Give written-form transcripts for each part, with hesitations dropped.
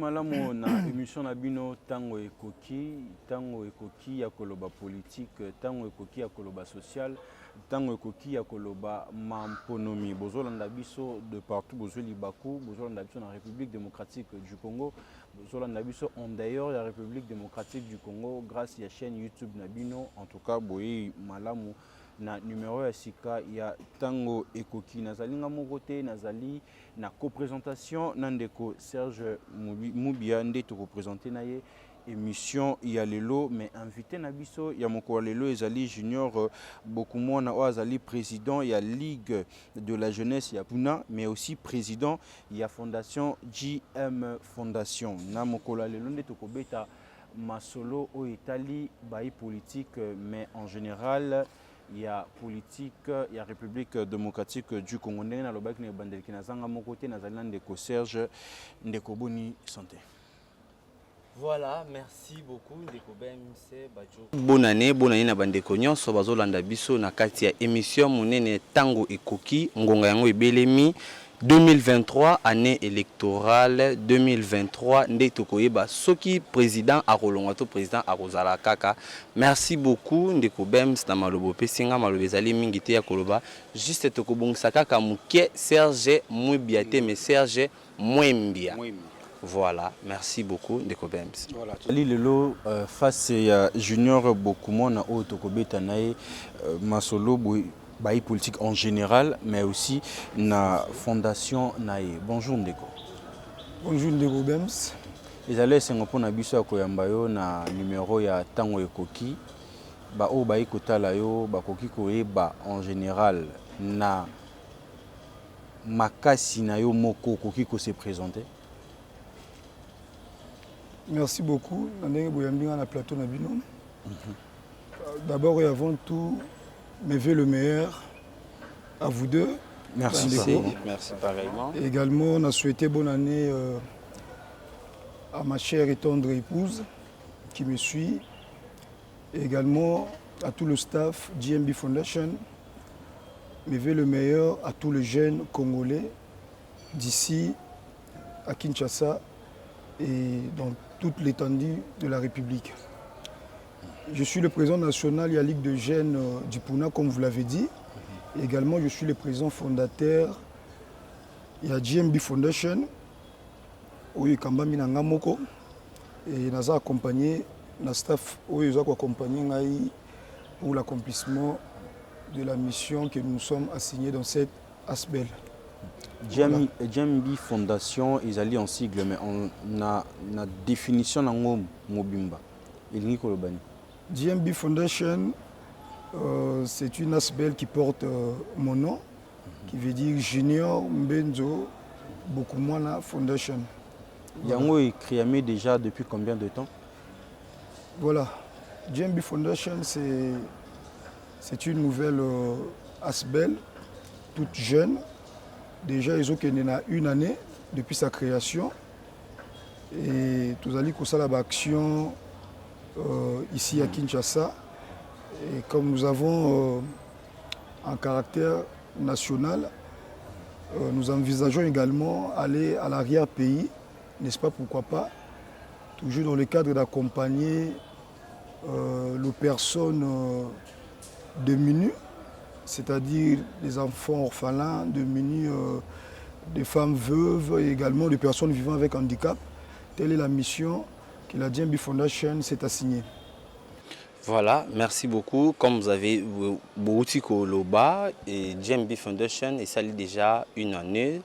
malamu na émission na bino tango ekoki ya koloba politique, tango ekoki ya koloba social, tango ekoki ya koloba mamponomi. Bozolanda biso de partout, bozoli Bakou, bozolanda biso na République démocratique du Congo, bozolanda biso en dehors de la République démocratique du Congo grâce à la chaîne YouTube na bino. En tout cas, boye malamu na numéro ya sika ya tango ekoki nazali nga moko te nazali na coprésentation nandeko Serge Mubia nde to représenter na ye émission ya lelo mais invité na biso ya moko lelo ezali Junior Bokumona o azali président ya Ligue de la jeunesse ya Puna mais aussi président ya fondation JM Fondation na moko lelo nde to kobeta masolo o etali bai politique mais en général il y a politique, il y a République démocratique du Congo. Il y a le bandel qui n'a pas mon côté, Ndeko Serge, Ndeko Boni Santé. Voilà, merci beaucoup Ndeko BMC Badjo. Bonne année na bandeko nyonso bazolanda biso na kati ya émission monene tango ekoki ngonga yango ebelemi 2023 année électorale 2023 nde tokoyeba soki président akolongwa to président akozala kaka. Merci beaucoup ndeko Bems na malobo pesinga malobo ezali mingi te ya koloba juste tokobongisa kaka muke Serge Mwibiate mais Serge Mwembia. Voilà, merci beaucoup ndeko Bems. Voilà, lelo face ya Junior Bokumona o tokobeta nae masolo baï politique en général, mais aussi na fondation nae. Bonjour Ndeko. Bonjour Ndeko Bems. Les allez singapo na biso koyambayo na numéro ya tango ekoki. Ba o baï kotala yo bakoki koyeba en général na makasi na yo moko koki ko se présenter. Merci beaucoup. Ndenge boyambinga na plateau na bino. D'abord et avant tout mes vœux le meilleur à vous deux. Merci. Merci pareillement. Et également, on a souhaité bonne année à ma chère et tendre épouse qui me suit. Et également à tout le staff JMB Foundation. Mes vœux le meilleur à tous les jeunes Congolais d'ici à Kinshasa et dans toute l'étendue de la République. Je suis le président national de la Ligue de jeunes du Puna, comme vous l'avez dit. Et également, je suis le président fondateur de la JMB Foundation, oui, Kambami Nangamoko. Et nous avons accompagné le staff pour l'accomplissement de la mission que nous sommes assignés dans cette ASBEL. JMB Foundation, ils allaient en sigle, mais on a une définition dans Mobimba. Il n'y a pas JMB Foundation, c'est une ASBEL qui porte mon nom, qui veut dire Junior Mbenzo Bokumona Foundation. Yango est créé déjà depuis combien de temps? Voilà, JMB Foundation, c'est une nouvelle ASBEL, toute jeune. Déjà, ils ont une année depuis sa création. Et tout à l'heure, action ici à Kinshasa. Et comme nous avons un caractère national, nous envisageons également aller à l'arrière-pays, n'est-ce pas, pourquoi pas, toujours dans le cadre d'accompagner les personnes démunies, c'est-à-dire des enfants orphelins, démunis, des femmes veuves et également des personnes vivant avec handicap. Telle est la mission que la JMB Foundation s'est assignée. Voilà, merci beaucoup. Comme vous avez Bouti Koloba et JMB Foundation, ça a déjà une année.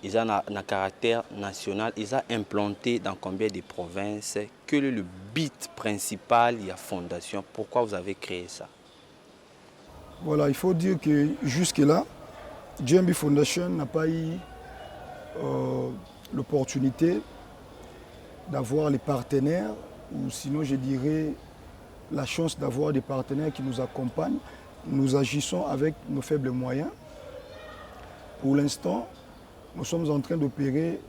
Ils ont un caractère national. Ils ont implanté dans combien de provinces? Quel est le but principal de la fondation? Pourquoi vous avez créé ça? Voilà, il faut dire que jusque-là, JMB Foundation n'a pas eu l'opportunité d'avoir les partenaires, ou sinon je dirais la chance d'avoir des partenaires qui nous accompagnent. Nous agissons avec nos faibles moyens. Pour l'instant, nous sommes en train d'opérer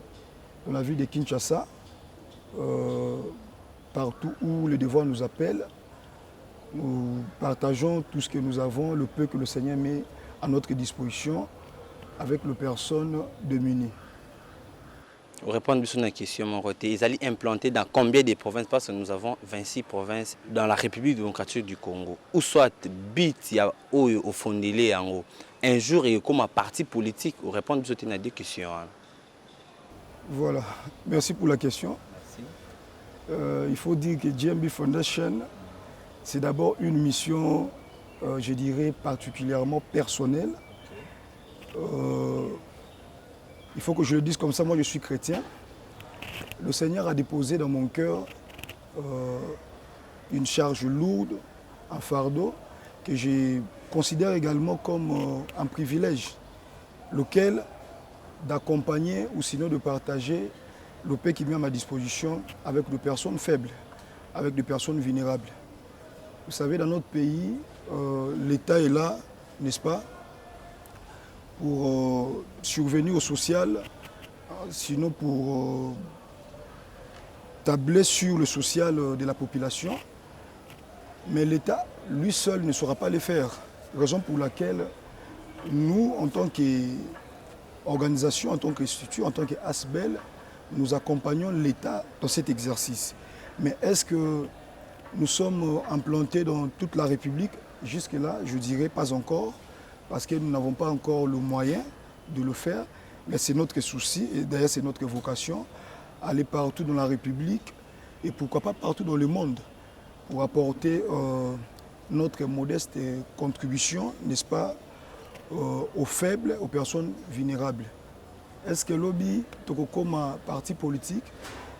dans la ville de Kinshasa, partout où le devoir nous appelle. Nous partageons tout ce que nous avons, le peu que le Seigneur met à notre disposition avec les personnes démunies. Pour répondre à la question, mon côté, ils allaient implanter dans combien de provinces? Parce que nous avons 26 provinces dans la République démocratique du Congo. Ou soit bit au fondé un jour et comme un parti politique, pour répondre à deux questions. Voilà, merci pour la question. Il faut dire que GMB Foundation, c'est d'abord une mission, je dirais, particulièrement personnelle. Il faut que je le dise comme ça, moi je suis chrétien. Le Seigneur a déposé dans mon cœur une charge lourde, un fardeau, que je considère également comme un privilège, lequel d'accompagner ou sinon de partager le paix qui met à ma disposition avec des personnes faibles, avec des personnes vulnérables. Vous savez, dans notre pays, l'État est là, n'est-ce pas, pour survenir au social, sinon pour tabler sur le social de la population. Mais l'État, lui seul, ne saura pas le faire. Raison pour laquelle nous, en tant qu'organisation, en tant qu'institut, en tant qu'ASBEL, nous accompagnons l'État dans cet exercice. Mais est-ce que nous sommes implantés dans toute la République? Jusque-là, je dirais pas encore, parce que nous n'avons pas encore le moyen de le faire. Mais c'est notre souci, et d'ailleurs c'est notre vocation, aller partout dans la République, et pourquoi pas partout dans le monde, pour apporter notre modeste contribution, n'est-ce pas, aux faibles, aux personnes vulnérables. Est-ce que lobby, comme un parti politique?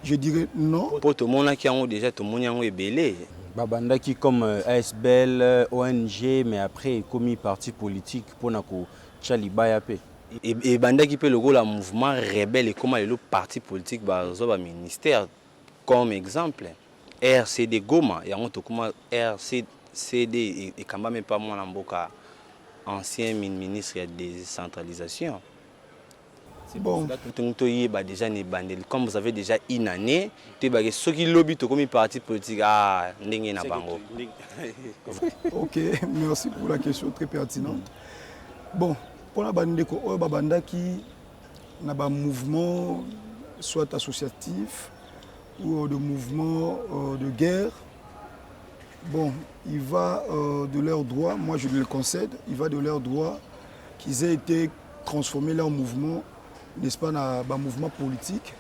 Je dirais non. Pour tout le monde qui a déjà tout le monde est belé. Babandaki comme ASBL, ONG, mais après comme parti politique pour nako Tchalibaya pe. Et Bandaki peut le go la mouvement rebelle et comment le parti politique bazoba ministère comme exemple RCD Goma et on comment RCD et quand même pas moi l'amboka ancien ministre de décentralisation. Bon. Déjà, comme vous avez déjà une année, ceux qui lobby comme parti politique, ok, merci pour la question très pertinente. Bon, pour la bande qui n'a pas mouvement soit associatif ou de mouvement de guerre, bon, il va de leur droit, moi je le concède, il va de leur droit qu'ils aient été transformés leur mouvement, n'est-ce pas, dans un mouvement politique.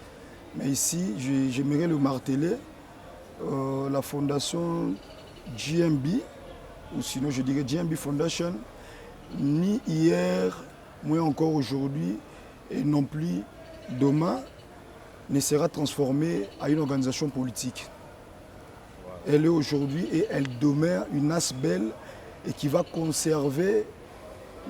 Mais ici, j'aimerais le marteler, la fondation GMB, ou sinon je dirais GMB Foundation, ni hier, ni encore aujourd'hui, et non plus demain, ne sera transformée en une organisation politique. Elle est aujourd'hui et elle demeure une ASBEL et qui va conserver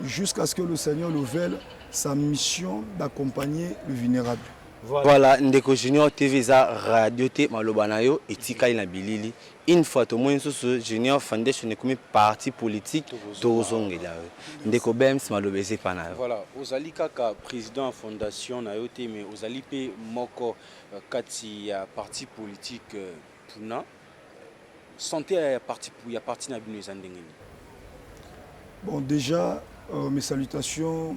jusqu'à ce que le Seigneur le veuille sa mission d'accompagner le vulnérable. Voilà, Ndeko Junior TV za radio te malobanayo etika ina bilili. Une fois tout moins ce Junior Foundation est comme parti politique tozongela. Ndeko Bems malobeze panayo. Voilà, ozali kaka président fondation na yote mais ozali pe moko kati ya parti politique puna. Santé ya parti na bino ezandengeni. Bon, déjà mes salutations,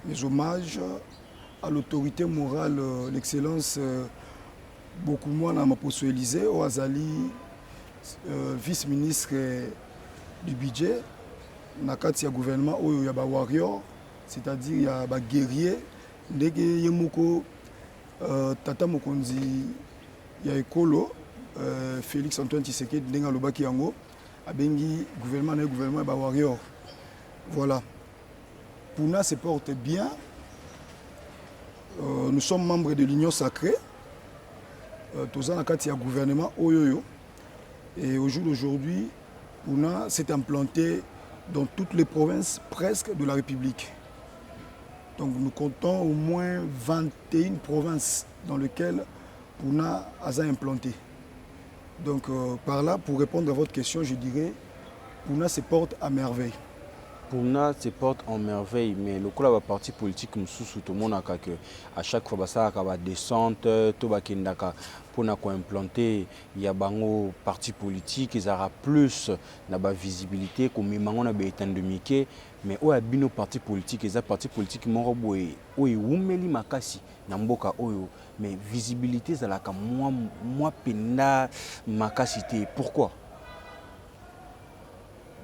mes hommages à l'autorité morale, l'excellence, beaucoup moins dans ma poste Élysée, au Azali, vice-ministre du budget, nakati ya gouvernement, il y a des warriors, c'est-à-dire il y a des guerriers, ndege yemoko, tata mokonzi, il y a Ekolo, Félix Antoine Tshisekedi, ndenga lobaki yango, abengi gouvernement et des warriors. Voilà. Puna se porte bien. Nous sommes membres de l'Union sacrée. Tous en a gouvernement Oyoyo. Et au jour d'aujourd'hui, Puna s'est implanté dans toutes les provinces presque de la République. Donc nous comptons au moins 21 provinces dans lesquelles Puna a implanté. Donc par là, pour répondre à votre question, je dirais Puna se porte à merveille. Puna se porte en merveille, mais le coup la parti politique tout le monde a que à chaque fois ça va descente, tout va kindaka pour na implanter il y a bango parti politique ils aura plus na ba visibilité comme mango na ba endemique mais oyo abino parti politique eza parti politique moko boye oyo ewumeli makasi na mboka oyo mais visibilité ezalaka mwa penda makasi te. Pourquoi?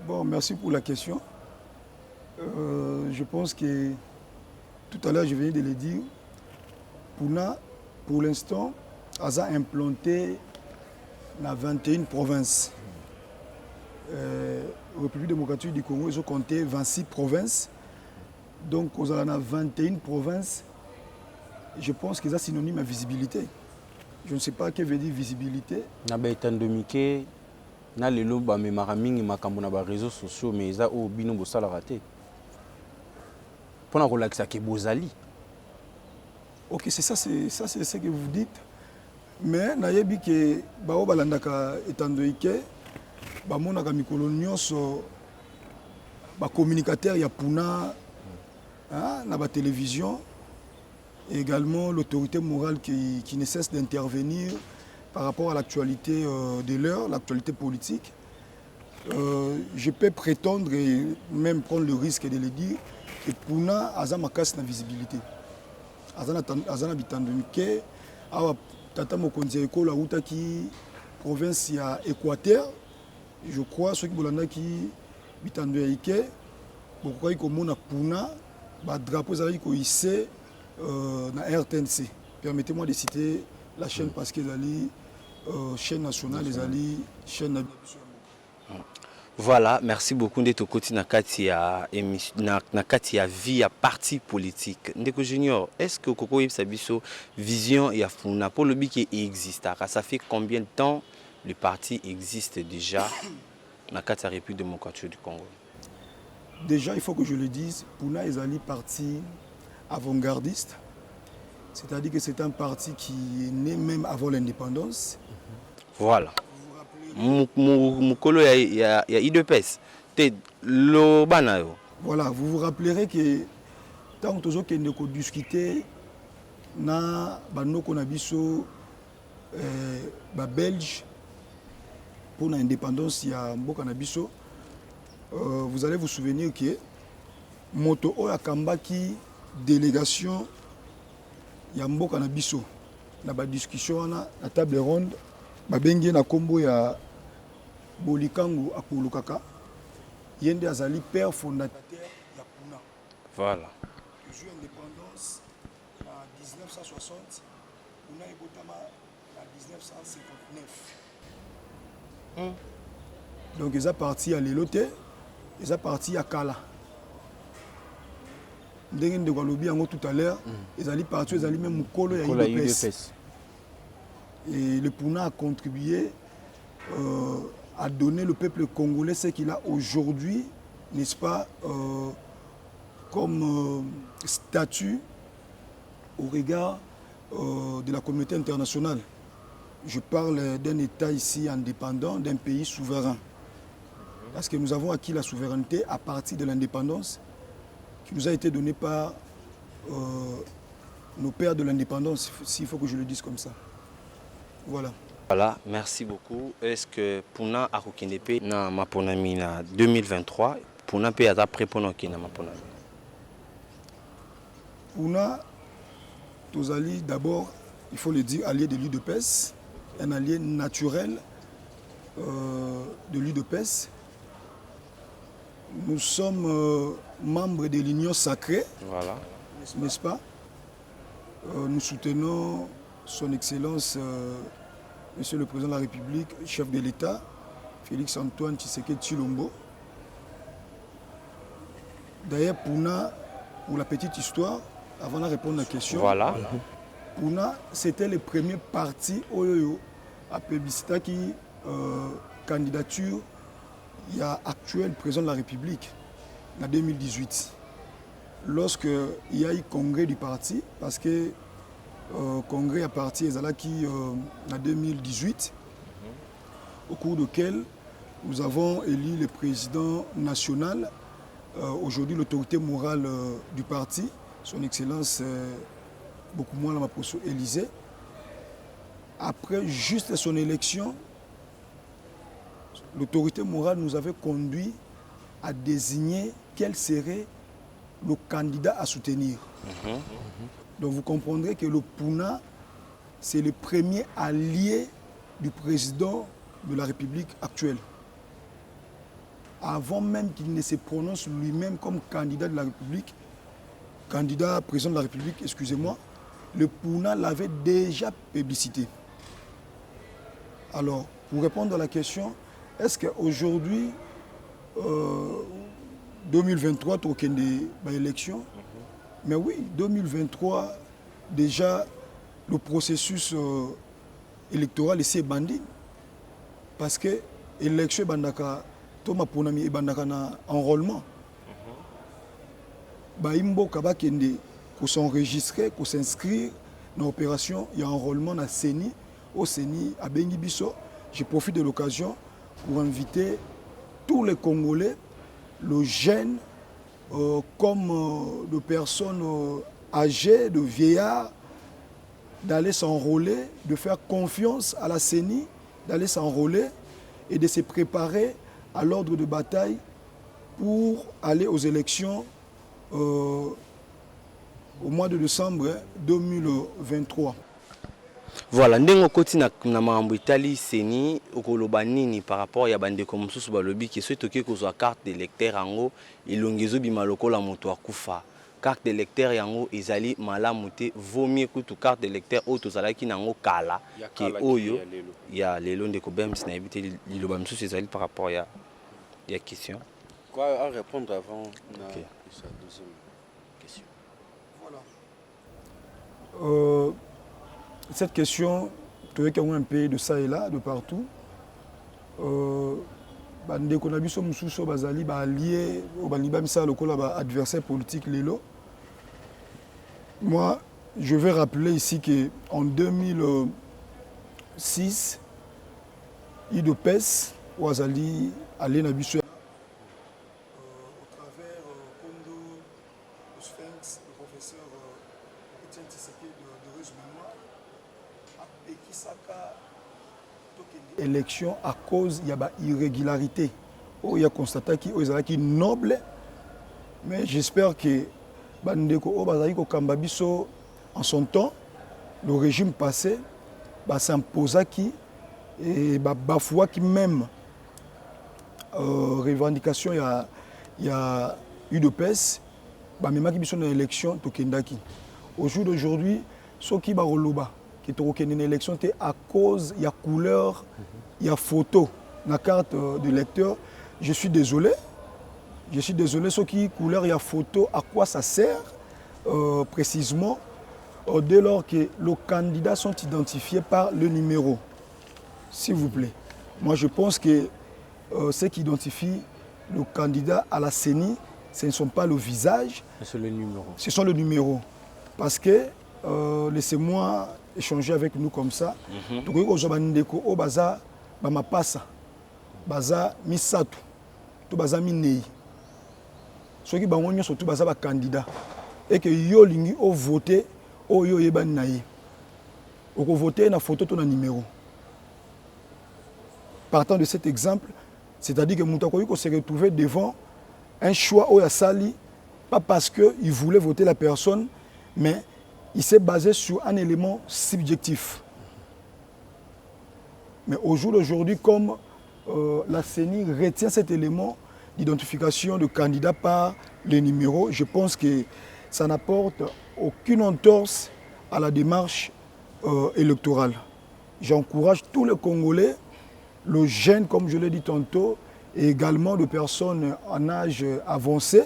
Bon, merci pour la question. Je pense que tout à l'heure, je venais de le dire, Puna, pour l'instant, a implanté dans 21 provinces. République démocratique du Congo, ils ont compté 26 provinces. Donc, aux 21 provinces, je pense que c'est synonyme à visibilité. Je ne sais pas ce que veut dire visibilité. Na lelo ba memara mingi makambo na ba réseaux sociaux mais eza o bino bosala raté pona kolakisa ke bozali. Ok, c'est ce que vous dites, mais nayebi ke bao balandaka etandoike ba monaka mikolo nyonso ba communicateur ya Puna na ba télévision, et également l'autorité morale qui ne cesse d'intervenir par rapport à l'actualité de l'heure, l'actualité politique. Je peux prétendre et même prendre le risque de le dire que Puna a une visibilité. Azana bitandonike, awa tata mokonzi ekola utaki province ya Équateur, je crois ceux qui bolanda ki bitandonike, beaucoup ko mona Puna, ba drapeau zali ko hissé na RTNC. Permettez-moi de citer la chaîne parce que les chaîne nationale, les chaîne. Voilà, merci beaucoup de Tokoti Nakatia vie à parti politique. Ndeko Junior, est-ce que Koko Sabiso vision et Afuna pour le but qui existe, ça fait combien de temps le parti existe déjà dans la République démocratique du Congo? Déjà, il faut que je le dise, Puna est un parti avant-gardiste. C'est-à-dire que c'est un parti qui est né même avant l'indépendance. Voilà. Mukolo ya IDPS. Voilà, vous vous rappellerez que tant que nous avons discuté na banoko na biso belge pour l'indépendance ya mboka na biso, vous allez vous souvenir que moto oya kambaki délégation ya mboka na biso na ba discussion na table ronde babengi na kombo ya Bolikangu Akolukaka yende azali père fondateur ya Puna. Voilà. Jour indépendance en 1960, Puna ebotama en 1959. Donc ils sont partis à l'éloté, ils sont partis à Kala. Ndenge ndeko lobi yango tout à l'heure, ils allaient partir, ils allaient même mukolo ya UDPS. Et le Puna a contribué à donner le peuple congolais ce qu'il a aujourd'hui, n'est-ce pas, comme statut au regard de la communauté internationale. Je parle d'un État ici indépendant, d'un pays souverain. Parce que nous avons acquis la souveraineté à partir de l'indépendance qui nous a été donnée par nos pères de l'indépendance, s'il faut que je le dise comme ça. Voilà. Voilà, merci beaucoup. Est-ce que Puna a Kokindepe na Maponami na 2023, Puna peut être prêt pour nous na Maponami? Puna, Tozali, d'abord, il faut le dire, allié de l'UDPS, un allié naturel de l'UDPS. Nous sommes membres de l'Union sacrée, voilà, n'est-ce pas? Nous soutenons son Excellence, Monsieur le Président de la République, chef de l'État, Félix-Antoine Tshisekedi Tshilombo. D'ailleurs, Puna, pour la petite histoire, avant de répondre à la question, voilà. Puna, c'était le premier parti à plébisciter qui candidature il y a actuel président de la République en 2018. Lorsqu'il y a eu congrès du parti, parce que congrès à parti Ezalaki en 2018, au cours duquel nous avons élu le président national, aujourd'hui l'autorité morale du parti, son Excellence beaucoup moins la Maposo Élysée. Après juste son élection, l'autorité morale nous avait conduit à désigner quel serait le candidat à soutenir. Donc vous comprendrez que le Puna, c'est le premier allié du président de la République actuelle. Avant même qu'il ne se prononce lui-même comme candidat de la République, candidat président de la République, excusez-moi, le Puna l'avait déjà publicité. Alors, pour répondre à la question, est-ce qu'aujourd'hui, 2023, tu as une élection? Mais oui, 2023, déjà, le processus électoral est bandit. Parce que l'élection est enrôlement. Il faut s'enregistrer, il faut s'inscrire dans l'opération. Il y a un enrôlement dans CENI. Au CENI, à Bengibiso, je profite de l'occasion pour inviter tous les Congolais, les jeunes, comme de personnes âgées, de vieillards, d'aller s'enrôler, de faire confiance à la CENI, d'aller s'enrôler et de se préparer à l'ordre de bataille pour aller aux élections au mois de décembre 2023. Voilà, ndenge koti na mambo itali seni okoloba nini par rapport ya bande comme sous balobi ki soki toki kozwa carte d'électeur yango ilongezo bima lokola moto akufa. Carte d'électeur yango ezali malamu te, vaut mieux kutu carte d'électeur oyo tozalaki nango kala ke oyo ya lelo ndeko bems na ebite liloba msusu ezali par rapport ya question. Quoi à répondre avant Okay. sa deuxième question. Voilà. Cette question, tu veux qu'il y ait un pays de ça et là, de partout. Bandeko na biso mususu bazali ba allié au baliba misa lokola ba adversaire politique lelo. Moi, je vais rappeler ici que en 2006, IDOPES wazali allé na biso au travers Kondo, le Sphinx, le professeur Etienne Tshisekedi de heureuse mémoire. Élection à cause il y a une irrégularité. Il y a constaté qu'il y a noble, mais j'espère que en son temps, le régime passé s'imposa qui et bafoua qui même revendication il y a eu de pèse, même qui sont dans l'élection au jour d'aujourd'hui, ceux qui baroloba qui est une élection à cause il y a couleur, il y a photo la carte de lecteur. Je suis désolé, ceux qui couleur il y a photo, à quoi ça sert précisément dès lors que les candidats sont identifiés par le numéro, s'il vous plaît. Moi je pense que ceux qui identifient le candidat à la CENI, ce ne sont pas le visage, c'est le numéro. Ce sont le numéro. Parce que laissez-moi échanger avec nous comme ça. Donc, au baza, bama passa, baza misatu, tout baza minei. Ceux qui bangonyo surtout baza ba candidat. Et que yo lingi au voter, au yo yeban naïe. Au voter na photo ton numéro. Partant de cet exemple, c'est-à-dire que Moutakoyiko s'est retrouvé devant un choix au Yassali, pas parce qu'il voulait voter la personne, mais il s'est basé sur un élément subjectif. Mais au jour d'aujourd'hui, comme la CENI retient cet élément d'identification de candidats par les numéros, je pense que ça n'apporte aucune entorse à la démarche électorale. J'encourage tous les Congolais, les jeunes, comme je l'ai dit tantôt, et également de personnes en âge avancé,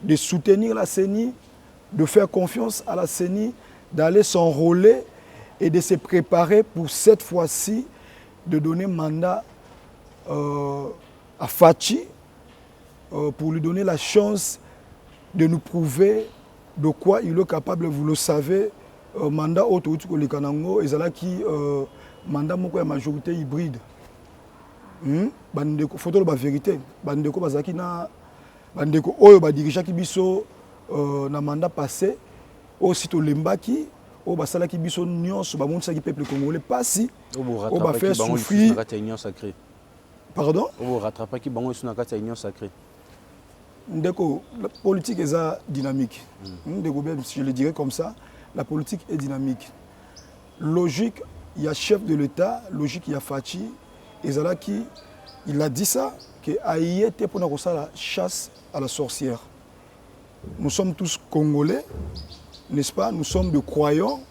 de soutenir la CENI, de faire confiance à la CENI, d'aller s'enrôler et de se préparer pour cette fois-ci de donner mandat à Fachi pour lui donner la chance de nous prouver de quoi il est capable. Vous le savez, mandat autour de Kanango et qui mandat moko ya majorité hybride. Bandeko photo la vérité. Bandeko bazaki na bandeko oyo ba dirigeaki biso na mandat passé aussitôt lembaki au basalaki biso nyonso ba monisa ki peuple congolais pasi au ba faire souffrir Pardon? Vous rattrapez qui bango sur la union sacrée. Ndeko, la politique est dynamique. Ndeko, je le dirais comme ça, la politique est dynamique. Logique, il y a chef de l'État, logique, il y a Fachi, et Zalaki, il a dit ça, que Aïe était pour nous la chasse à la sorcière. Nous sommes tous Congolais, n'est-ce pas? Nous sommes de croyants.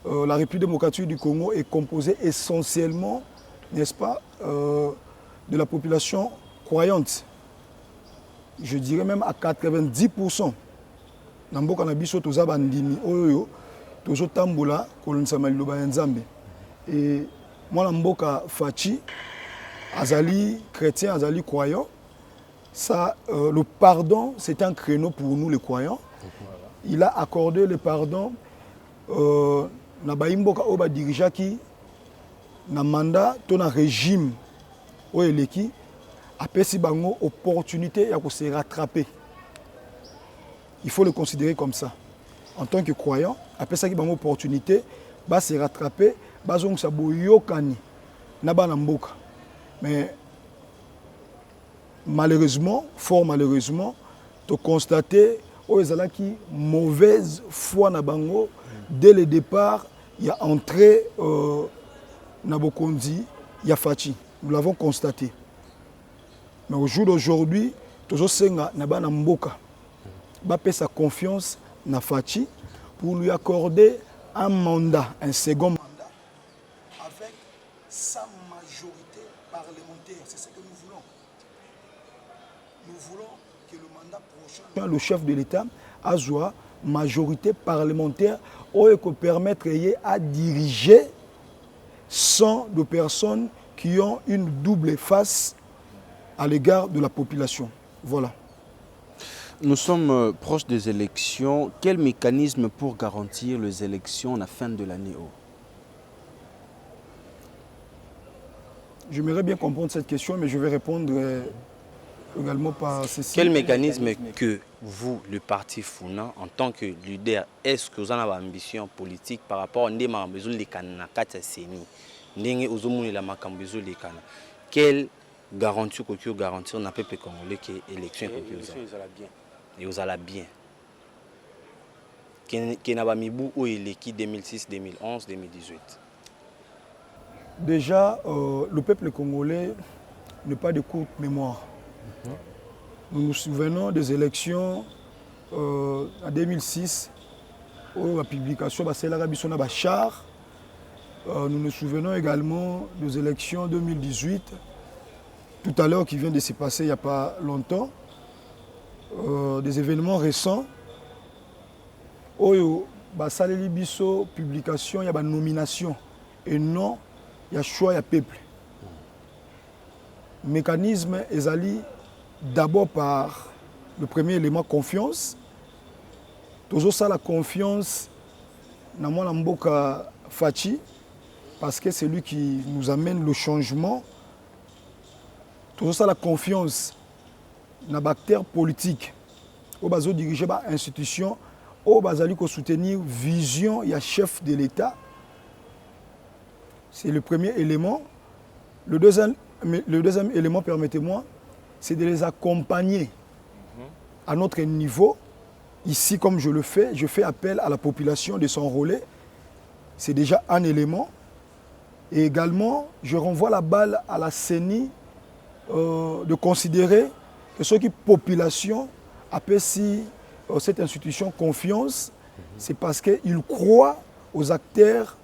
La République démocratique du Congo est composée essentiellement, n'est-ce pas, de la population croyante. Je dirais même à 90%. Namboka na biso toza bandimi oyo tozo tambola kolonisa maloba ya Nzambe. Et moi Namboka Fachi azali chrétien, azali croyant. Ça, le pardon, c'est un créneau pour nous les croyants. Il a accordé le pardon na baimboka oba dirijaki na mandat to na régime o eleki apesi bango opportunité ya ko se rattraper. Il faut le considérer comme ça. En tant que croyant, apesi bango opportunité ba se rattraper, ba zongo sa boyokani na bana mboka. Mais malheureusement, fort malheureusement, tu constates qui mauvaise foi na bango dès le départ, il y a entré Nabokondi, il y a Fachi. Nous l'avons constaté. Mais au jour d'aujourd'hui, toujours senga nabana mboka ba paie sa confiance na Fachi pour lui accorder un mandat, un second mandat avec sa majorité parlementaire. C'est ce que nous voulons. Nous voulons que le mandat prochain, le chef de l'État a une majorité parlementaire qui permettre à diriger sans de personnes qui ont une double face à l'égard de la population. Voilà. Nous sommes proches des élections. Quel mécanisme pour garantir les élections à la fin de l'année? J'aimerais bien comprendre cette question, mais je vais répondre également par ceci. Quel mécanisme que vous, le parti Funa, en tant que leader, est-ce que vous avez une ambition politique par rapport à ce que vous avez besoin? Quelle garantie que vous garantir dans le peuple congolais que l'élection est vous allez bien? Qui n'a pas mis bout au élection 2006, 2011, 2018? Déjà, le peuple congolais n'a pas de courte mémoire. Nous nous souvenons des élections en 2006, où la publication de l'Arabie Saoudite char. Nous nous souvenons également des élections en 2018, tout à l'heure qui vient de se passer il n'y a pas longtemps, des événements récents. Où il y a une publication, il y a une nomination, et non, il y a choix, il y a peuple. Le mécanisme est allé d'abord par le premier élément, confiance. Toujours ça, la confiance, dans mon Mboka Fachi, parce que c'est lui qui nous amène le changement. Toujours ça, la confiance dans les acteurs politiques, au bazo diriger l'institution, au bazali ko soutenir vision, il y a chef de l'État. C'est le premier élément. Le deuxième élément, permettez-moi, c'est de les accompagner à notre niveau. Ici, comme je le fais, je fais appel à la population de s'enrôler. C'est déjà un élément. Et également, je renvoie la balle à la CENI de considérer que ceux qui population apprécient cette institution confiance, c'est parce qu'ils croient aux acteurs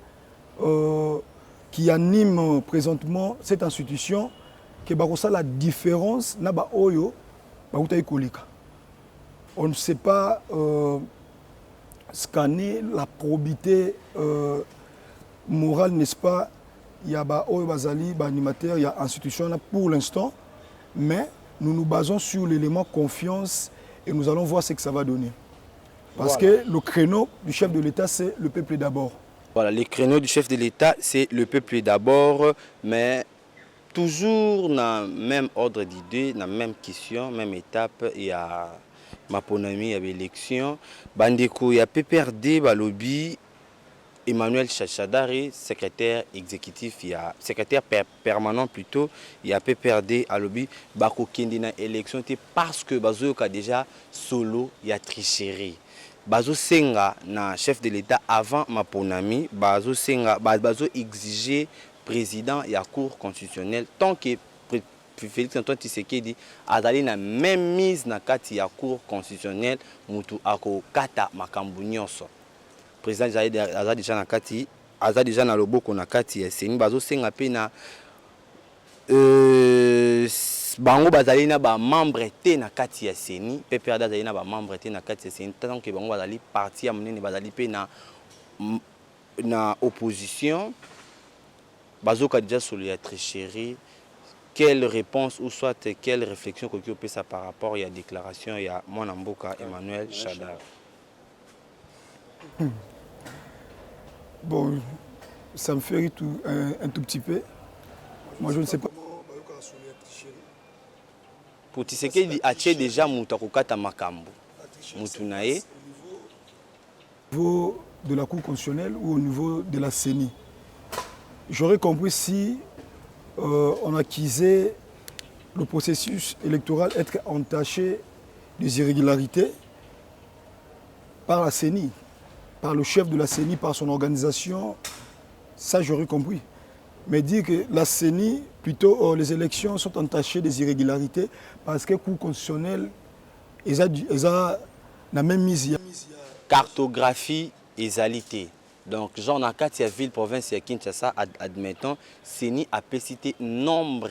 qui animent présentement cette institution, que la différence na ba oyo ba kolika. On ne sait pas scanner la probité morale, n'est-ce pas? Il y a ba oyo bazali ba animateur, il y a institution là pour l'instant, mais nous nous basons sur l'élément confiance et nous allons voir ce que ça va donner. Parce que le créneau du chef de l'État, c'est le peuple d'abord. Voilà, le créneau du chef de l'État, c'est le peuple d'abord, mais toujours dans le même ordre d'idée, dans la même question, même étape, il y a ma ponomie, il y a l'élection. Bandeko, il y a PPRD, Balobi, Emmanuel Chadari, secrétaire exécutif, secrétaire permanent plutôt, il y a PPRD à lobby, bako kendi na élection parce que bazo ka déjà solo, il y a tricherie. Bazo senga na chef de l'État avant Maponami, bazo senga, bazo exiger président et à cour constitutionnelle tant que Félix Antoine Tshisekedi azali na même mise na kati ya cour constitutionnelle mutu ako kata makambu nyonso. Président aza déjà na kati aza déjà na loboko na kati ya seni bazo senga pe na bango bazali na ba membre te na kati ya seni PPRD azali na ba membre te na kati ya seni tant que bango bazali parti ya munene bazali pe na opposition bazo ka déjà sur la tricherie. Quelle réponse ou soit quelle réflexion que vous ça par rapport à la déclaration il y a mon amboka Emmanuel Chadar. Bon, ça me fait rire un tout petit peu. Moi, je ne sais pas. Pour Tshisekedi, a-t-il déjà Moutakokata Makambo Moutunae au niveau de la Cour constitutionnelle ou au niveau de la CENI. J'aurais compris si on accusait le processus électoral être entaché des irrégularités par la CENI, par le chef de la CENI, par son organisation, ça j'aurais compris. Mais dire que la CENI, plutôt les élections sont entachées des irrégularités parce que le Cour constitutionnel, ils ont la même mise. Cartographie et alité. Donc, genre, dans la ville, province de Kinshasa, admettons, CENI a cité nombre,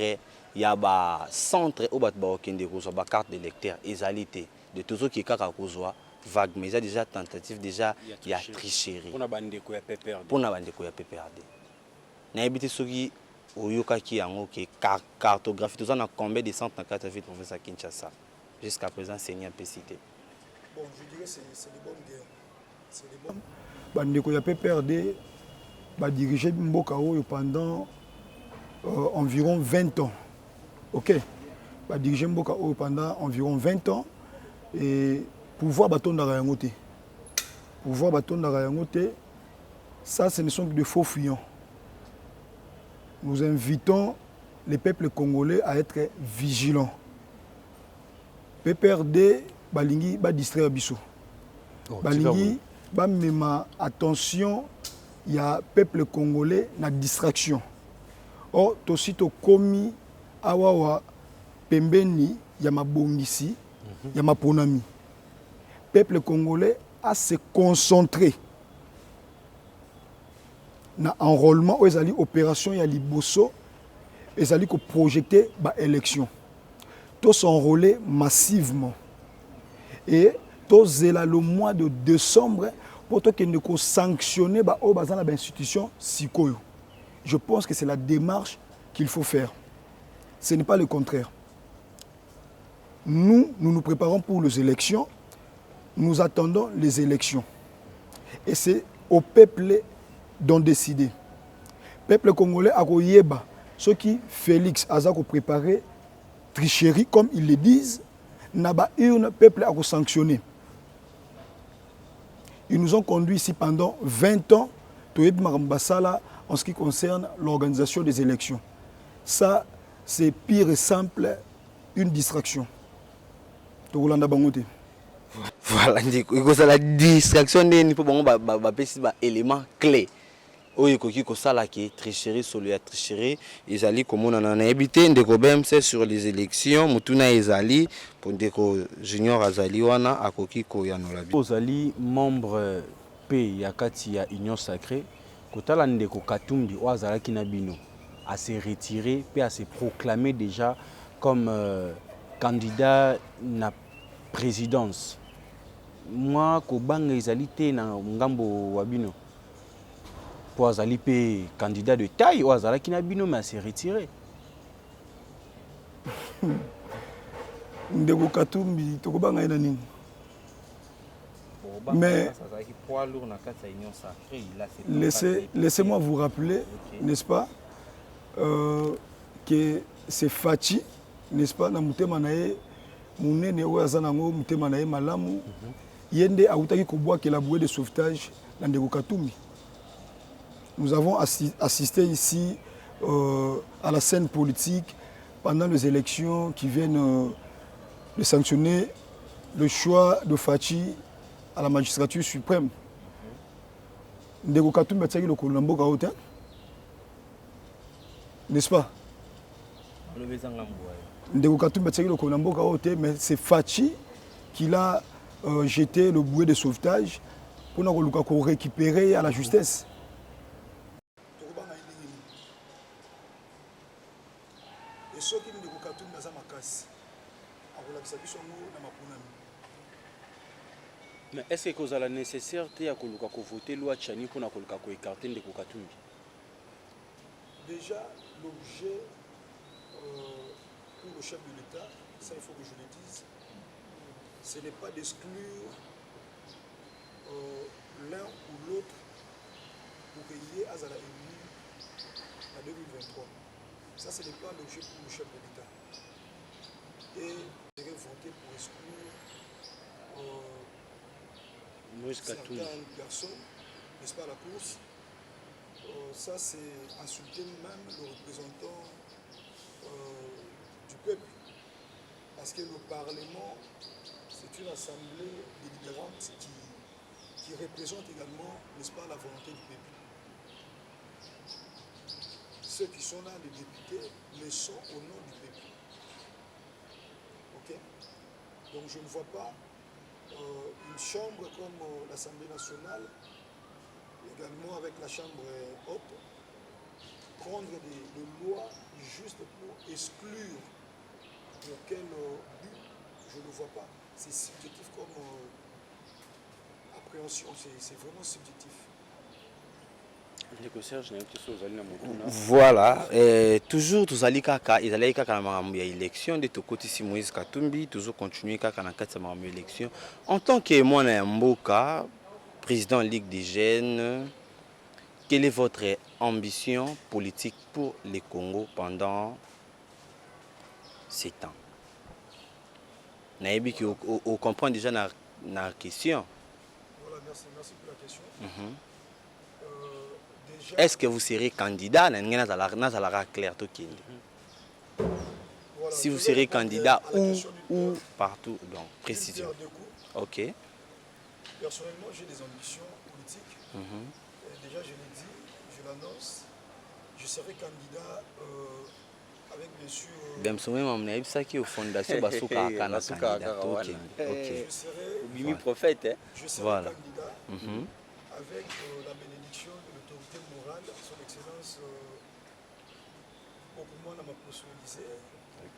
il y a des centres où il y a des cartes d'électeurs, égalité. De tout ce qui est vague, mais il y a déjà tentative, déjà, il y a tricherie. Pour la bande de PPRD. Pour la bande de PPRD. Il y a des gens qui ont cartographie, tout ça, on a combien de centres dans la ville, province de Kinshasa. Jusqu'à présent, CENI a cité. Bon, je dirais que c'est des bonnes guerres. C'est des bonnes. Bandeko ya PPRD dirigé Mboka pendant environ 20 ans. Ok. Dirigé Mboka pendant environ 20 ans. Et pouvoir bâton d'Arayangote. Pouvoir bâton d'Arayangote, ça ce ne sont que de faux fuyants. Nous invitons les peuples congolais à être vigilants. PPRD balingi ba distraire biso. Balingi ba mema attention, il y a peuple congolais na distraction. Or tosito komi awawa pembeni ya mabongisi ya maponami. Peuple congolais a se concentrer na enrôlement ou ezali opération ya liboso ezali ko projeter ba élection. Tous s'enrôler massivement. Et tous le mois de décembre pour que nous sanctionner l'institution Sikoyo. Je pense que c'est la démarche qu'il faut faire. Ce n'est pas le contraire. Nous nous préparons pour les élections. Nous attendons les élections. Et c'est au peuple d'en décider. Le peuple congolais a koyeba ce qui Félix a préparé tricherie, comme ils le disent, n'a pas eu un peuple à sanctionner. Ils nous ont conduits ici pendant 20 ans en ce qui concerne l'organisation des élections. Ça, c'est pire et simple, une distraction. Voilà, la distraction n'est pas un élément clé. Oyo koki ko sala ki tricherie sur la tricherie ezali komona na habité ndeko BMC sur les élections mutuna ezali pour ndeko junior azali wana akoki ko yanola bi ozali membre P ya kati ya Union Sacrée kotala ndeko Katumbi o azalaki na bino a se retirer puis à se proclamer déjà comme candidat na présidence. Moi ko banga ezali te na ngambo wa bino pour azali pe candidat de taille ou azala qui n'a bino mais s'est retiré. Ndeko Katumbi tokobanga ina nini? Mais laissez-moi vous rappeler, okay, n'est-ce pas, que c'est Fachi, n'est-ce pas, na mutema nae munene oyo azanango mutema nae malamu yende autaki kobwa que la bouée de sauvetage na Ndeko Katumbi. nous avons assisté ici à la scène politique pendant les élections qui viennent de sanctionner le choix de Fachi à la magistrature suprême. Ndeko Katumbi Atsaki le Kolombo Kaote, n'est-ce pas? Ndeko Katumbi Atsaki le Kolombo Kaote, mais c'est Fachi qui l'a jeté le bouée de sauvetage pour nous récupérer à la justesse. Mais est-ce que vous avez la nécessité de voter loi Tchani pour écarter de Katumbi? Déjà, l'objet pour le chef de l'État, ça il faut que je le dise, ce n'est pas d'exclure l'un ou l'autre pour qu'il y ait Azala élu en 2023. Ça, ce n'est pas l'objet pour le chef de l'État. Et je vais voter pour exclure certaines personnes, n'est-ce pas, la course. Ça, c'est insulter même le représentant du peuple. Parce que le Parlement, c'est une assemblée délibérante qui représente également, n'est-ce pas, la volonté du peuple. Ceux qui sont là, les députés, le sont au nom du peuple. Ok? Donc je ne vois pas une chambre comme l'Assemblée nationale, également avec la chambre haute, prendre des lois juste pour exclure. Pour quel but, je ne vois pas. C'est subjectif comme appréhension, c'est vraiment subjectif. Voilà, toujours tous allés kaka, ils allaient kaka na élection de tout côté si Moïse Katumbi, toujours continuer kaka na kati ma élection. En tant que moi na Mboka, président Ligue des Jeunes, quelle est votre ambition politique pour le Congo pendant 7 ans? Naïbi qui on comprend déjà la question. Voilà, merci pour la question. Est-ce que vous serez candidat? Clair, voilà, si vous serez candidat ou partout, donc précision. Ok. Personnellement, j'ai des ambitions politiques. Déjà, je l'ai dit, je l'annonce. Je serai candidat avec bien sûr. Je serai prophète. Je serai voilà. candidat avec la bénédiction de l'autorité morale, son excellence Okoumana Maposoulisé,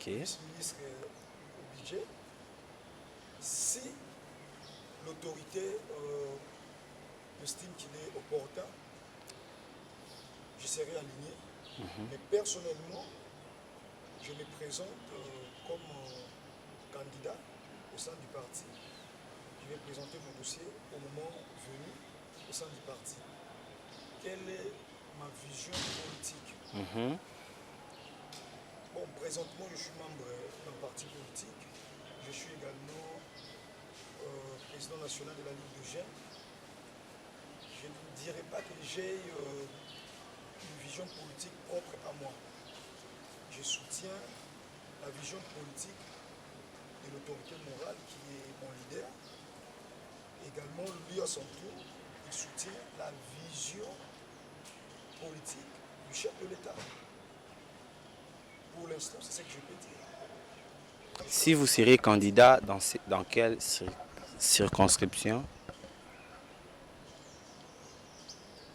ministre au budget. Si l'autorité estime qu'il est opportun, je serai aligné. Mais personnellement, je me présente comme candidat au sein du parti. Je vais présenter mon dossier au moment venu au sein du parti. Quelle est ma vision politique? Bon, présentement, je suis membre d'un parti politique. Je suis également président national de la Ligue des Jeunes. Je ne dirais pas que j'ai une vision politique propre à moi. Je soutiens la vision politique de l'autorité morale qui est mon leader. Également, lui à son tour, il soutient la vision politique du chef de l'État. Pour l'instant, c'est ce que je peux dire. Si vous serez candidat, dans quelle circonscription?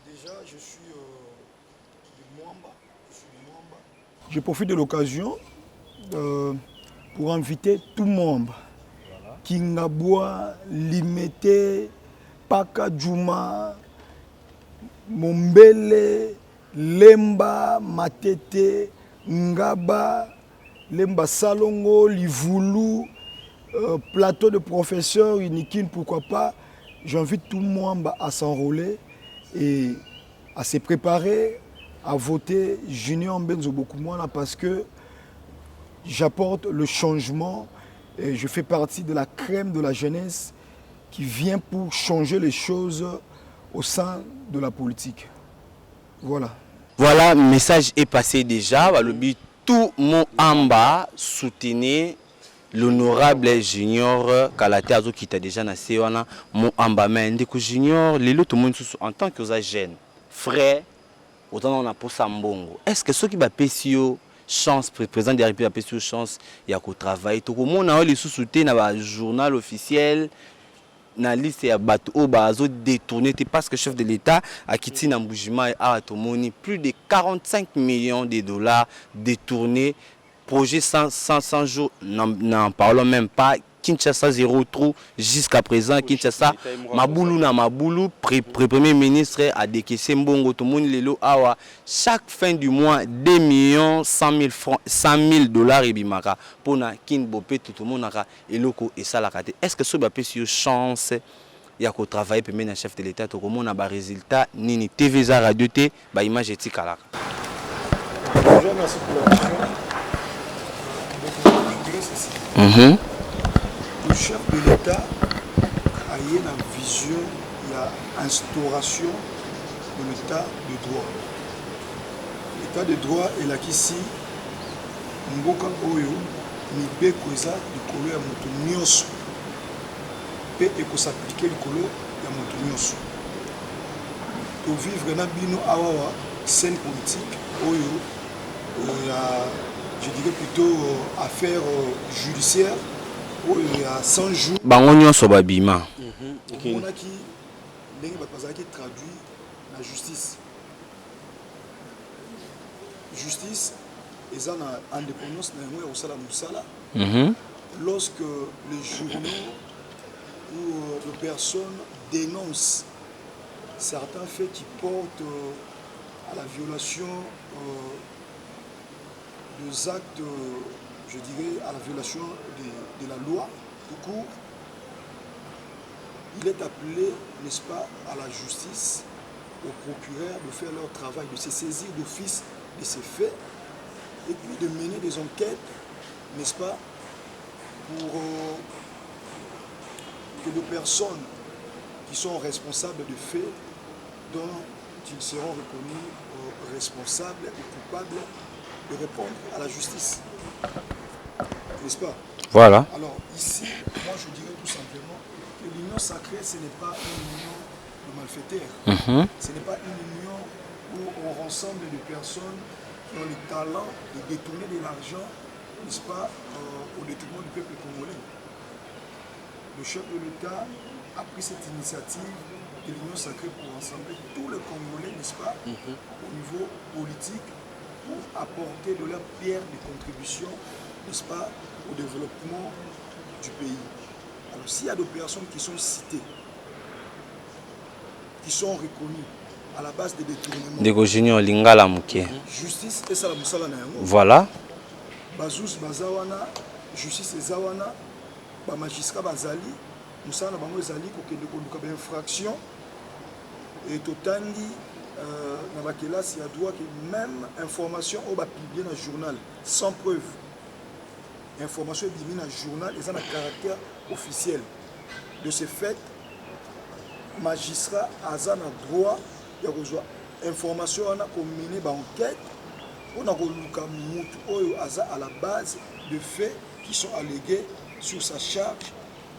Déjà, je suis de Mwamba. Je profite de l'occasion pour inviter tout le monde. Kingabwa, Limete, Paka Djouma, Mombele, Lemba, Matete, Ngaba, Lemba Salongo, Livulu, plateau de professeurs, Unikin, pourquoi pas. J'invite tout le monde à s'enrôler et à se préparer à voter Junior Mbenzo Bokoumouana parce que j'apporte le changement et je fais partie de la crème de la jeunesse qui vient pour changer les choses au sein de la politique. Voilà. Voilà, message est passé déjà. Balobi, tout mon amba soutenir l'honorable Junior Kalaté Azo qui t'a déjà nassé wana mon amba mais ndeko Junior lelo tout le monde en tant que ça jeune frère autant on a pour Sambongo. Est-ce que ceux qui va pesio chance président de la République a pesio chance il y a qu'au travail tout comment on a les sous-soutés dans le journal officiel na liste ya bato o bazo détourné parce que chef de l'État a quitté Nambujima a tomoni plus de 45 millions de dollars détournés. Projet 100 jours, n'en parlons même pas. Kinshasa zéro trou jusqu'à présent. Kinshasa, Maboulou na Maboulou, premier ministre a décaissé Mbongo tout le monde lelo awa. Chaque fin du mois, 2 millions 100 000 francs, 100 000 dollars et bimaka. Pour na kin bopé tout le monde naka eloko et ça la kate. Est-ce que ce bapé sur chance il y a qu'au travail pour mener un chef de l'État tout le monde a ba résultat nini TVza radio T ba image éthique à la. Le chef de l'État a eu une vision, il y a instauration de l'État de droit. L'État de droit est là qu'ici, Mboka Oyo, Nibe Koza, le colo à Montonioso. Et il faut s'appliquer le colo à Montonioso. Pour vivre dans Bino Awawa, scène politique, Oyo, je dirais plutôt affaires judiciaires. Il y a 100 jours. Bangonyo Sobabima. On a qui traduit la justice. Justice, ils ont indépendance au Salam Moussala. Lorsque les journaux ou les personnes dénoncent certains faits qui portent à la violation des actes, je dirais, à la violation de la loi, tout court, il est appelé, n'est-ce pas, à la justice, aux procureurs de faire leur travail, de se saisir d'office de ces faits, et puis de mener des enquêtes, n'est-ce pas, pour que les personnes qui sont responsables de faits, dont ils seront reconnus responsables ou coupables, de répondre à la justice. N'est-ce pas? Voilà. Alors ici, moi je dirais tout simplement que l'union sacrée, ce n'est pas une union de malfaiteurs. Ce n'est pas une union où on rassemble des personnes qui ont le talent de détourner de l'argent, n'est-ce pas, au détriment du peuple congolais. Le chef de l'État a pris cette initiative de l'union sacrée pour rassembler tous les Congolais, n'est-ce pas, au niveau politique, pour apporter de leur pierre de contribution, n'est-ce pas, au développement du pays. Alors s'il y a des personnes qui sont citées, qui sont reconnues à la base des détournements, Ndeko Junior Lingala Mouké. Justice et ça la musala na yango. Voilà. Bazous bazawana, justice et zawana, ba magistrat bazali, musala na bango ezali kokende koluka ba infraction et totandi dans la classe, il y a droit que même information au publier dans le journal sans preuve. Information publiée dans le journal et ça a un caractère officiel. De ce fait, magistrat a un droit de recevoir information on a mené une enquête on a à la base de faits qui sont allégués sur sa charge.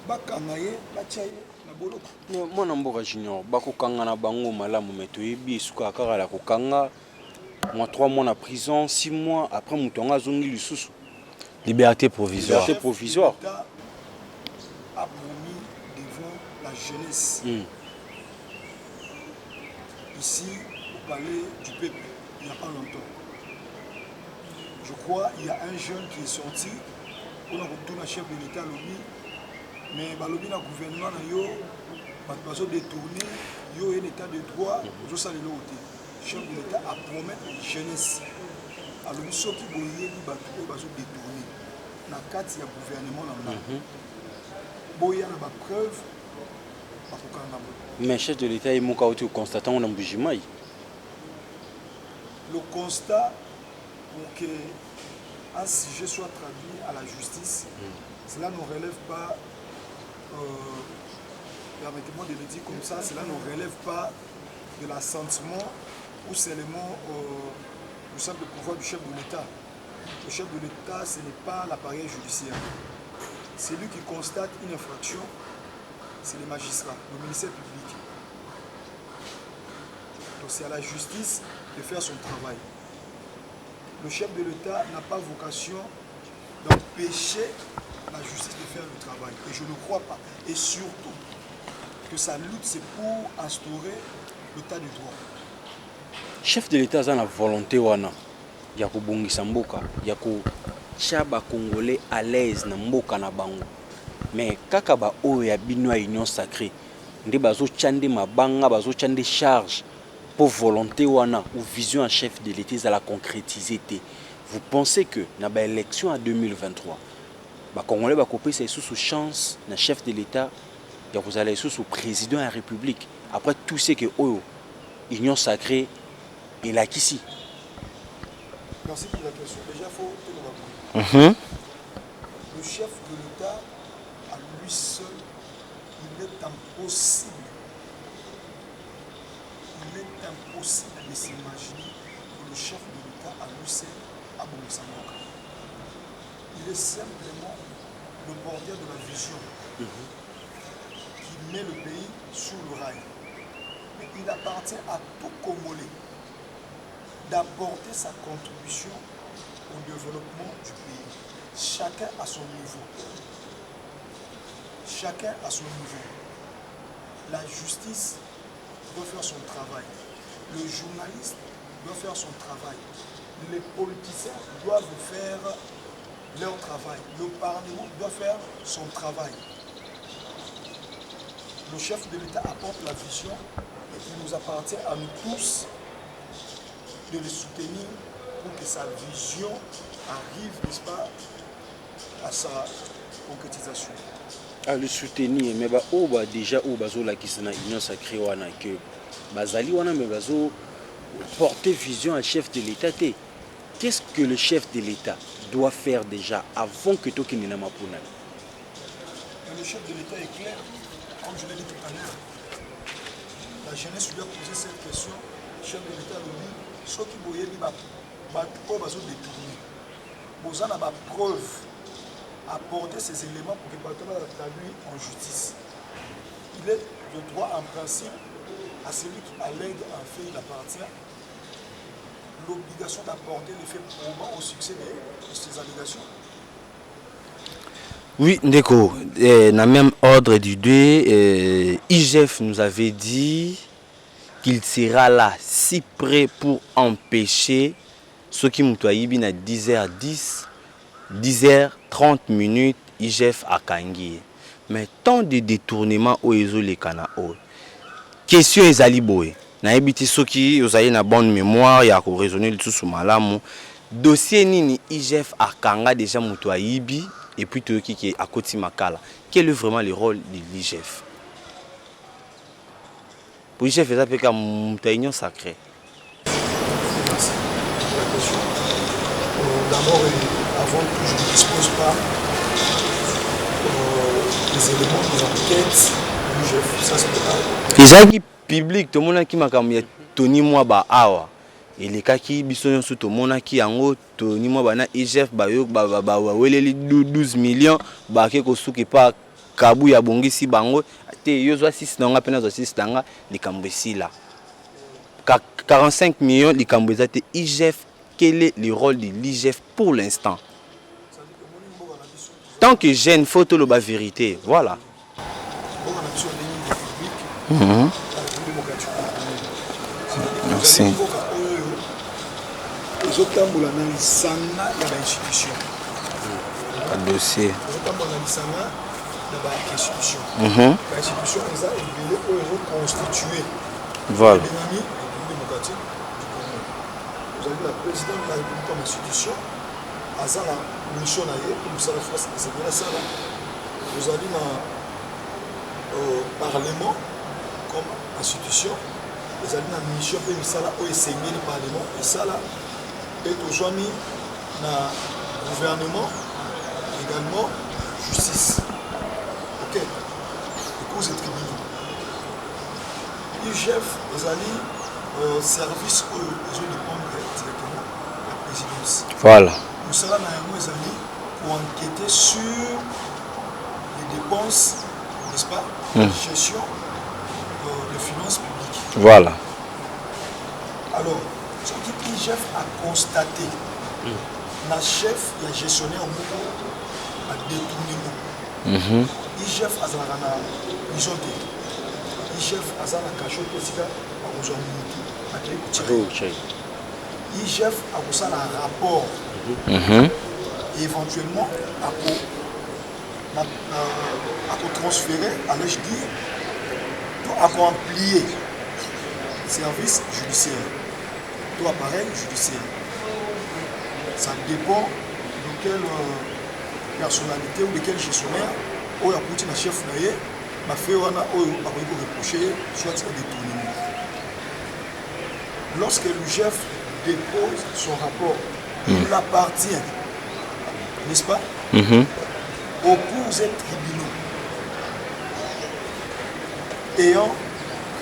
Bakangaye, bachaye. Mwana mboka Junior bakokanga na bango malamu metoyebi esuka kaka la kokanga moi 3 mois en prison 6 mois après mutonga zongi lisusu Liberté provisoire. Liberté provisoire a promis devant la jeunesse ici au palais du peuple il n'y a pas longtemps. Je crois il y a un jeune qui est sorti on a retourné à chef de l'État lobby. Mais balobi na gouvernement na yo bato détourné yo un état de droit zo salelo te chef de l'État a promettre jeunesse alobi soki boyebi bato oyo bazo détourné na kati ya gouvernement na boya na ba preuve bakokanga bo. Mais chef de l'État est mon cas au constatant on a Mbujimai. Le constat pour que un sujet soit traduit à la justice, cela ne relève pas permettez-moi de le dire comme ça, cela ne relève pas de l'assentiment ou seulement le simple pouvoir du chef de l'État. Le chef de l'État, ce n'est pas l'appareil judiciaire. C'est lui qui constate une infraction, c'est les magistrats, le ministère public. Donc c'est à la justice de faire son travail. Le chef de l'État n'a pas vocation d'empêcher la justice de faire le travail. Et je ne crois pas. Et surtout, que sa lutte, c'est pour instaurer l'état de droit. Chef de l'État a la volonté wana ya kobongisa mboka, ya kotia ba Congolais à l'aise na mboka na bango. Mais kaka ba oyo ya bino ya union sacrée, nde bazo tchande mabanga, bazo tchande charge pour volonté wana ou vision à chef de l'État à la concrétiser. Vous pensez que na ba élection en 2023, ba Congolais ba kopé c'est sous chance na chef de l'État ya vous allez sous président de la République. Après tout ce que oyo union sacrée et là qu'ici. Merci pour la question. Déjà, il faut te le rappeler. Le chef de l'État, à lui seul, il est impossible. Il est impossible de s'imaginer que le chef de l'État, à lui seul, a Bongisamboka. Il est simplement le porteur de la vision qui met le pays sur le rail. Mais il appartient à tout Congolais d'apporter sa contribution au développement du pays. Chacun à son niveau. Chacun à son niveau. La justice doit faire son travail. Le journaliste doit faire son travail. Les politiciens doivent faire leur travail. Le Parlement doit faire son travail. Le chef de l'État apporte la vision et il nous appartient à nous tous de le soutenir pour que sa vision arrive, n'est-ce pas, à sa concrétisation. À le soutenir, mais bah, oh, bah, déjà, oh, bazo la kisana union sacrée wana que bazali wana mais bazo porter vision à chef de l'État. Qu'est-ce que le chef de l'État doit faire déjà avant que tout qu'il n'ait pas pour nous? Le chef de l'État est clair, comme je l'ai dit tout à l'heure. La jeunesse lui a posé cette question. Le chef de l'État lui dit ceux qui voyaient les détourner. Vous en avez preuve, apporter ces éléments pour que le Parlement soit traduit en justice. Il est de droit en principe à celui qui allègue un fait, il appartient l'obligation d'apporter les faits probants au succès de ces allégations. Oui, Ndeko, dans le même ordre du deux, IGF nous avait dit qu'il sera là si près pour empêcher ceux qui m'outoient à 10h10, 10h30, IGF à Kangi. Mais tant de détournements au Ezo les Kanao. Question est Aliboé. Na ebiti ceux qui ont une bonne mémoire, il y a raisonner tout sur malamu. Dossier nini IGF à Kanga déjà m'outoient et puis tout qui est à côté Makala. Quel est vraiment le rôle de l'IGF? Pour l'IGF, c'est ça une union sacrée. Merci pour la question. D'abord et avant tout, je ne dispose pas des éléments des enquêtes de l'IGF. Ça, c'est déjà qui public, tout le monde qui m'a dit Tony Mwaba Awa. Et les cas qui sont sur tout le monde qui en haut, Tony Mwaba na IGF, 12 millions, qui sont pas Kabu ya bongi si bango, te yozo 6 nanga pena zo 6 tanga likambesi là. 45 millions likambesa te IGF. Quel est le rôle de l'IGF pour l'instant? Tant que j'ai une photo de la vérité, voilà. Merci. Un dossier. Voilà. Vous avez la présidente de la République comme institution, Azala, mission pour ça la France, c'est bien ça. Vous avez le Parlement comme institution, vous avez la mission pour ça là, où c'est le Parlement, et ça là, et aujourd'hui, le gouvernement, également, justice. Ok, les causes et tribunaux. IGF, vous avez service où ils ont dépendre directement de la présidence. Voilà. Nous sommes dans les amis pour enquêter sur les dépenses, n'est-ce pas, de gestion des finances publiques. Voilà. Alors, ce que l'IGF a constaté, la chef, la gestionnaire, a détourné. IGF a la mission. IGF a la cachot, IGF a un rapport. Et éventuellement, à transférer, allais-je dire, à amplier service judiciaire, tout appareil judiciaire. Ça dépend de quelle personnalité ou de quel gestionnaire, ou la chef m'a fait reprocher, soit détournement. Lorsque le chef dépose son rapport, il appartient, n'est-ce pas, aux cours et tribunaux ayant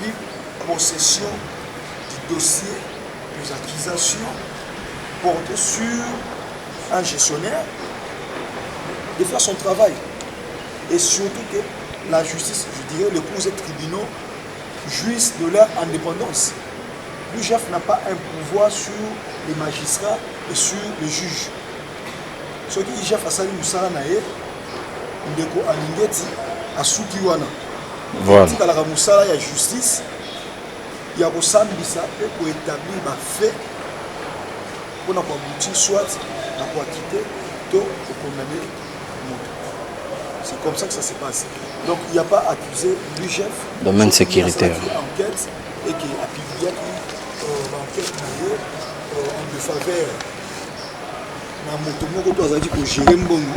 pris possession du dossier des accusations portées sur un gestionnaire de faire son travail. Et surtout que la justice, je dirais, les cours et tribunaux jouissent de leur indépendance. Le chef n'a pas un pouvoir sur les magistrats et sur les juges. Ce qui est chef à Sali Moussala Naye, Ndeko Alingeti, à Soukiwana. Voilà. Il y a la Moussala, il y a justice, il y a Rosambisa pour établir des faits pour aboutir soit pour quitter, tout pour condamner le monde. C'est comme ça que ça se passe. Donc il n'y a pas accusé du chef. Domaine sécuritaire. Enquête et qui a publié l'enquête en défaveur. Na moto moko to azaki ko gérer mbongo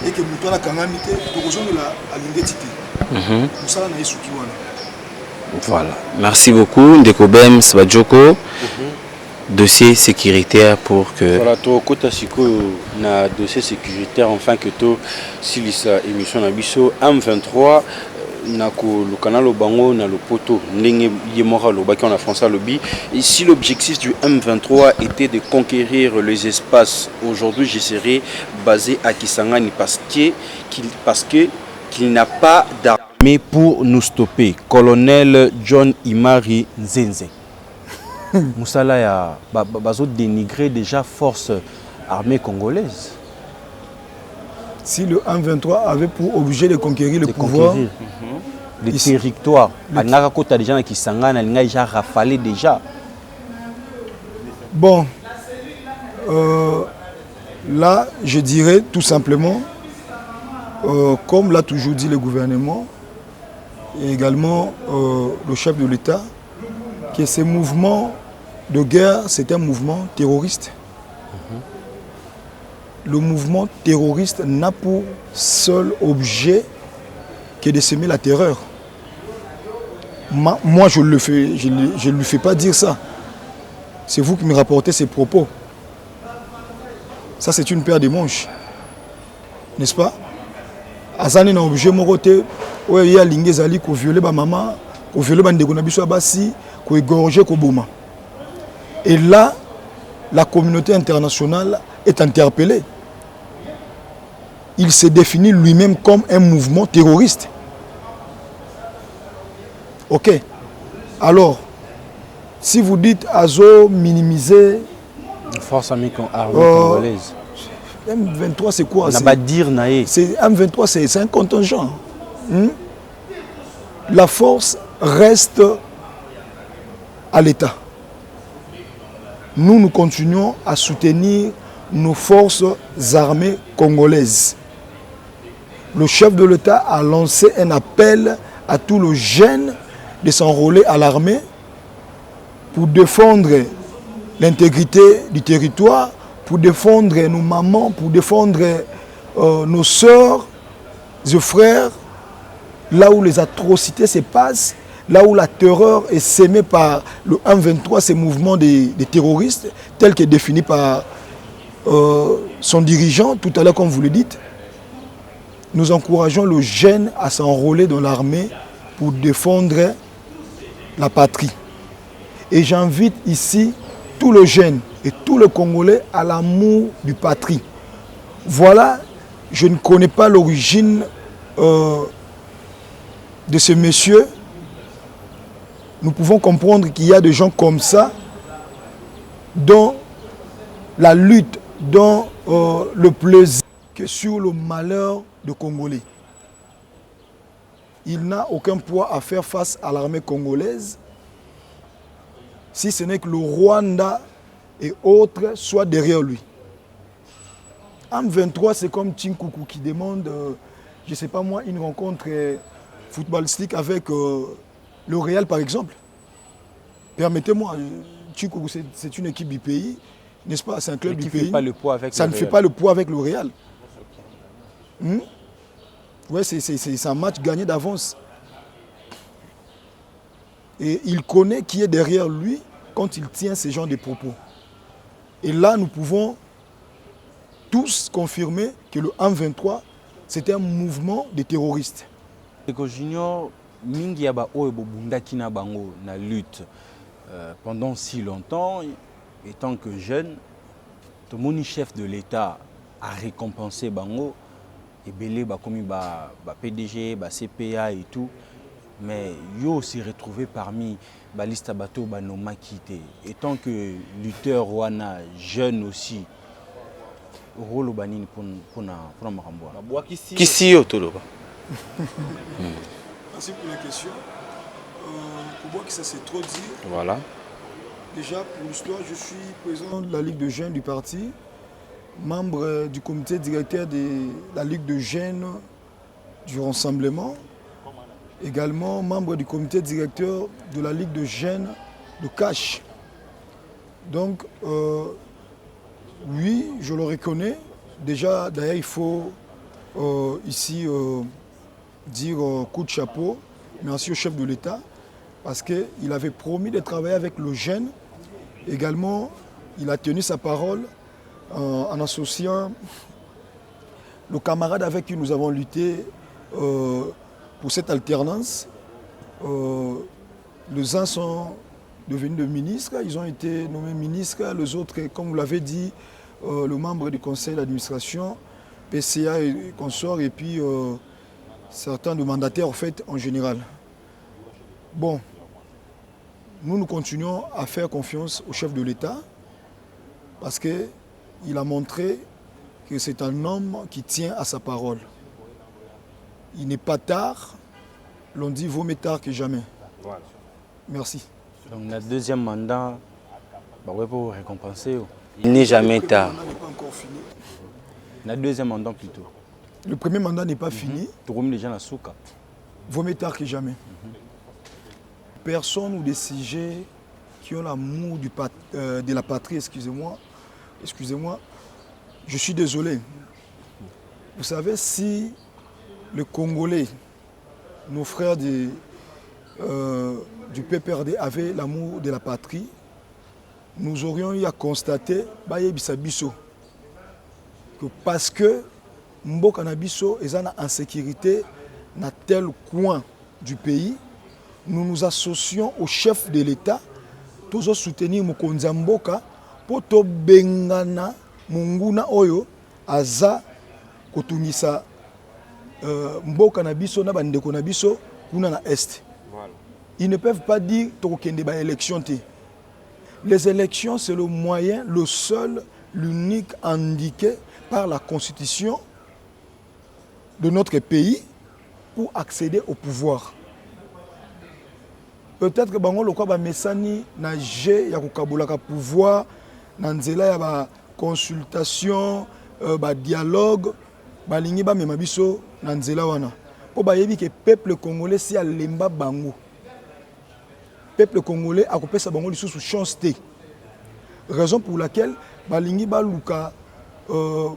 et que moto na kangami te to kozonga la alingeti te. Musala na yesuki wana. Voilà. Merci beaucoup Ndeko Bems Bajoko. Dossier sécuritaire pour que voilà to kota siko na dossier sécuritaire enfin que to silisa émission na biso M23 nako le canal au bango na le poteau ndenge yemora lo baki en français lobby. Et si l'objectif du M23 était de conquérir les espaces, aujourd'hui je serais basé à Kisangani parce qu'il n'a pas d'armée pour nous stopper. Colonel John Imari Nzenze. Moussala ya bazo dénigrer déjà force armée congolaise. Si le M23 avait pour objet de conquérir le pouvoir, les territoires, Anakakota déjà qui sangana, il a déjà rafalé déjà. Bon, là, je dirais tout simplement, comme l'a toujours dit le gouvernement et également le chef de l'État, que ces mouvements de guerre, c'est un mouvement terroriste. Le mouvement terroriste n'a pour seul objet que de semer la terreur. Moi, je ne lui fais pas dire ça. C'est vous qui me rapportez ces propos. Ça, c'est une paire de manches. N'est-ce pas? Azani na objet morote, ouais, il y a l'ingezali ko violer ba maman, ko violer ba ndeko na biso basi, ko égorger ko boma. Et là, la communauté internationale est interpellé. Il se définit lui-même comme un mouvement terroriste. Ok. Alors, si vous dites Azo minimiser... Force armée congolaise. M23 c'est quoi? M23 c'est un contingent. La force reste à l'État. Nous continuons à soutenir nos forces armées congolaises. Le chef de l'État a lancé un appel à tous les jeunes de s'enrôler à l'armée pour défendre l'intégrité du territoire, pour défendre nos mamans, pour défendre nos sœurs et frères, là où les atrocités se passent, là où la terreur est sémée par le M23, ces mouvements des terroristes, tels que définis par son dirigeant, tout à l'heure comme vous le dites. Nous encourageons le jeune à s'enrôler dans l'armée pour défendre la patrie. Et j'invite ici tous les jeunes et tous les Congolais à l'amour du patrie. Voilà, je ne connais pas l'origine de ce monsieur. Nous pouvons comprendre qu'il y a des gens comme ça dont la lutte, dont le plaisir que sur le malheur de Congolais. Il n'a aucun poids à faire face à l'armée congolaise, si ce n'est que le Rwanda et autres soient derrière lui. M23, c'est comme Tinkoukou qui demande, je ne sais pas moi, une rencontre footballistique avec le Real par exemple. Permettez-moi, Tinkoukou, c'est une équipe du pays, n'est-ce pas? C'est un club du pays. Fait pas le poids avec ça le ne Real. fait pas le poids avec le Real. Ouais, c'est un match gagné d'avance. Et il connaît qui est derrière lui quand il tient ce genre de propos. Et là, nous pouvons tous confirmer que le M23, c'était un mouvement de terroristes. Eko Junior, mingi ya ba oyo bobundaki na bango na lutte pendant si longtemps, étant que jeune, tomoni chef de l'État a récompensé bango, ebele ba komi ba PDG, ba CPA et tout, mais yo s'est retrouvé parmi ba liste bateau ba nomakité. Étant que lutteur wana jeune aussi, rôle banini pour makambo. Kisi yo toloba. Merci pour la question. Pour moi, que ça c'est trop dire. Voilà. Déjà, pour l'histoire, je suis président de la Ligue de jeunes du parti, membre du comité directeur de la Ligue de jeunes du Rassemblement, également membre du comité directeur de la Ligue de jeunes de Cache. Donc, oui, je le reconnais. Déjà, d'ailleurs, il faut ici dire coup de chapeau, merci au chef de l'État, parce qu'il avait promis de travailler avec le jeune. Également, il a tenu sa parole en associant le camarade avec qui nous avons lutté pour cette alternance. Les uns sont devenus des ministres, ils ont été nommés ministres, les autres, comme vous l'avez dit, le membre du conseil d'administration, PCA et consorts, et puis certains de mandataires en fait en général. Bon, nous continuons à faire confiance au chef de l'État parce qu'il a montré que c'est un homme qui tient à sa parole. Il n'est pas tard, l'on dit vaut mieux tard que jamais. Voilà. Merci. Donc, le deuxième mandat, pour récompenser. Il n'est jamais Le tard. premier mandat n'est pas encore fini. Le deuxième mandat plutôt. Le premier mandat n'est pas fini. Tu remets les gens à Souka. Vaut mieux tard que jamais. Personne ou des sujets qui ont l'amour de la patrie, excusez-moi, je suis désolé. Vous savez, si les Congolais, nos frères du PPRD avaient l'amour de la patrie, nous aurions eu à constater que parce que Mboka na biso est en insécurité dans tel coin du pays, nous nous associons au chef de l'État pour soutenir Mokonzi Mboka pour to bengana munguna oyo aza kotungisa Mboka na biso na bandeko na biso kuna na est. Voilà. Ils ne peuvent pas dire tokende ba élection te. Les élections, c'est le moyen, le seul, l'unique indiqué par la Constitution de notre pays pour accéder au pouvoir. Peut-être que bango lokwa ba mesani na je ya kokabulaka pouvoir na nzela ya ba consultation ba dialogue ba lingi ba mema biso na nzela wana. Po ba yebi ke peuple congolais si alemba bango. Peuple congolais a coupé sa bango lisusu chance te. Raison pour laquelle balingi baluka un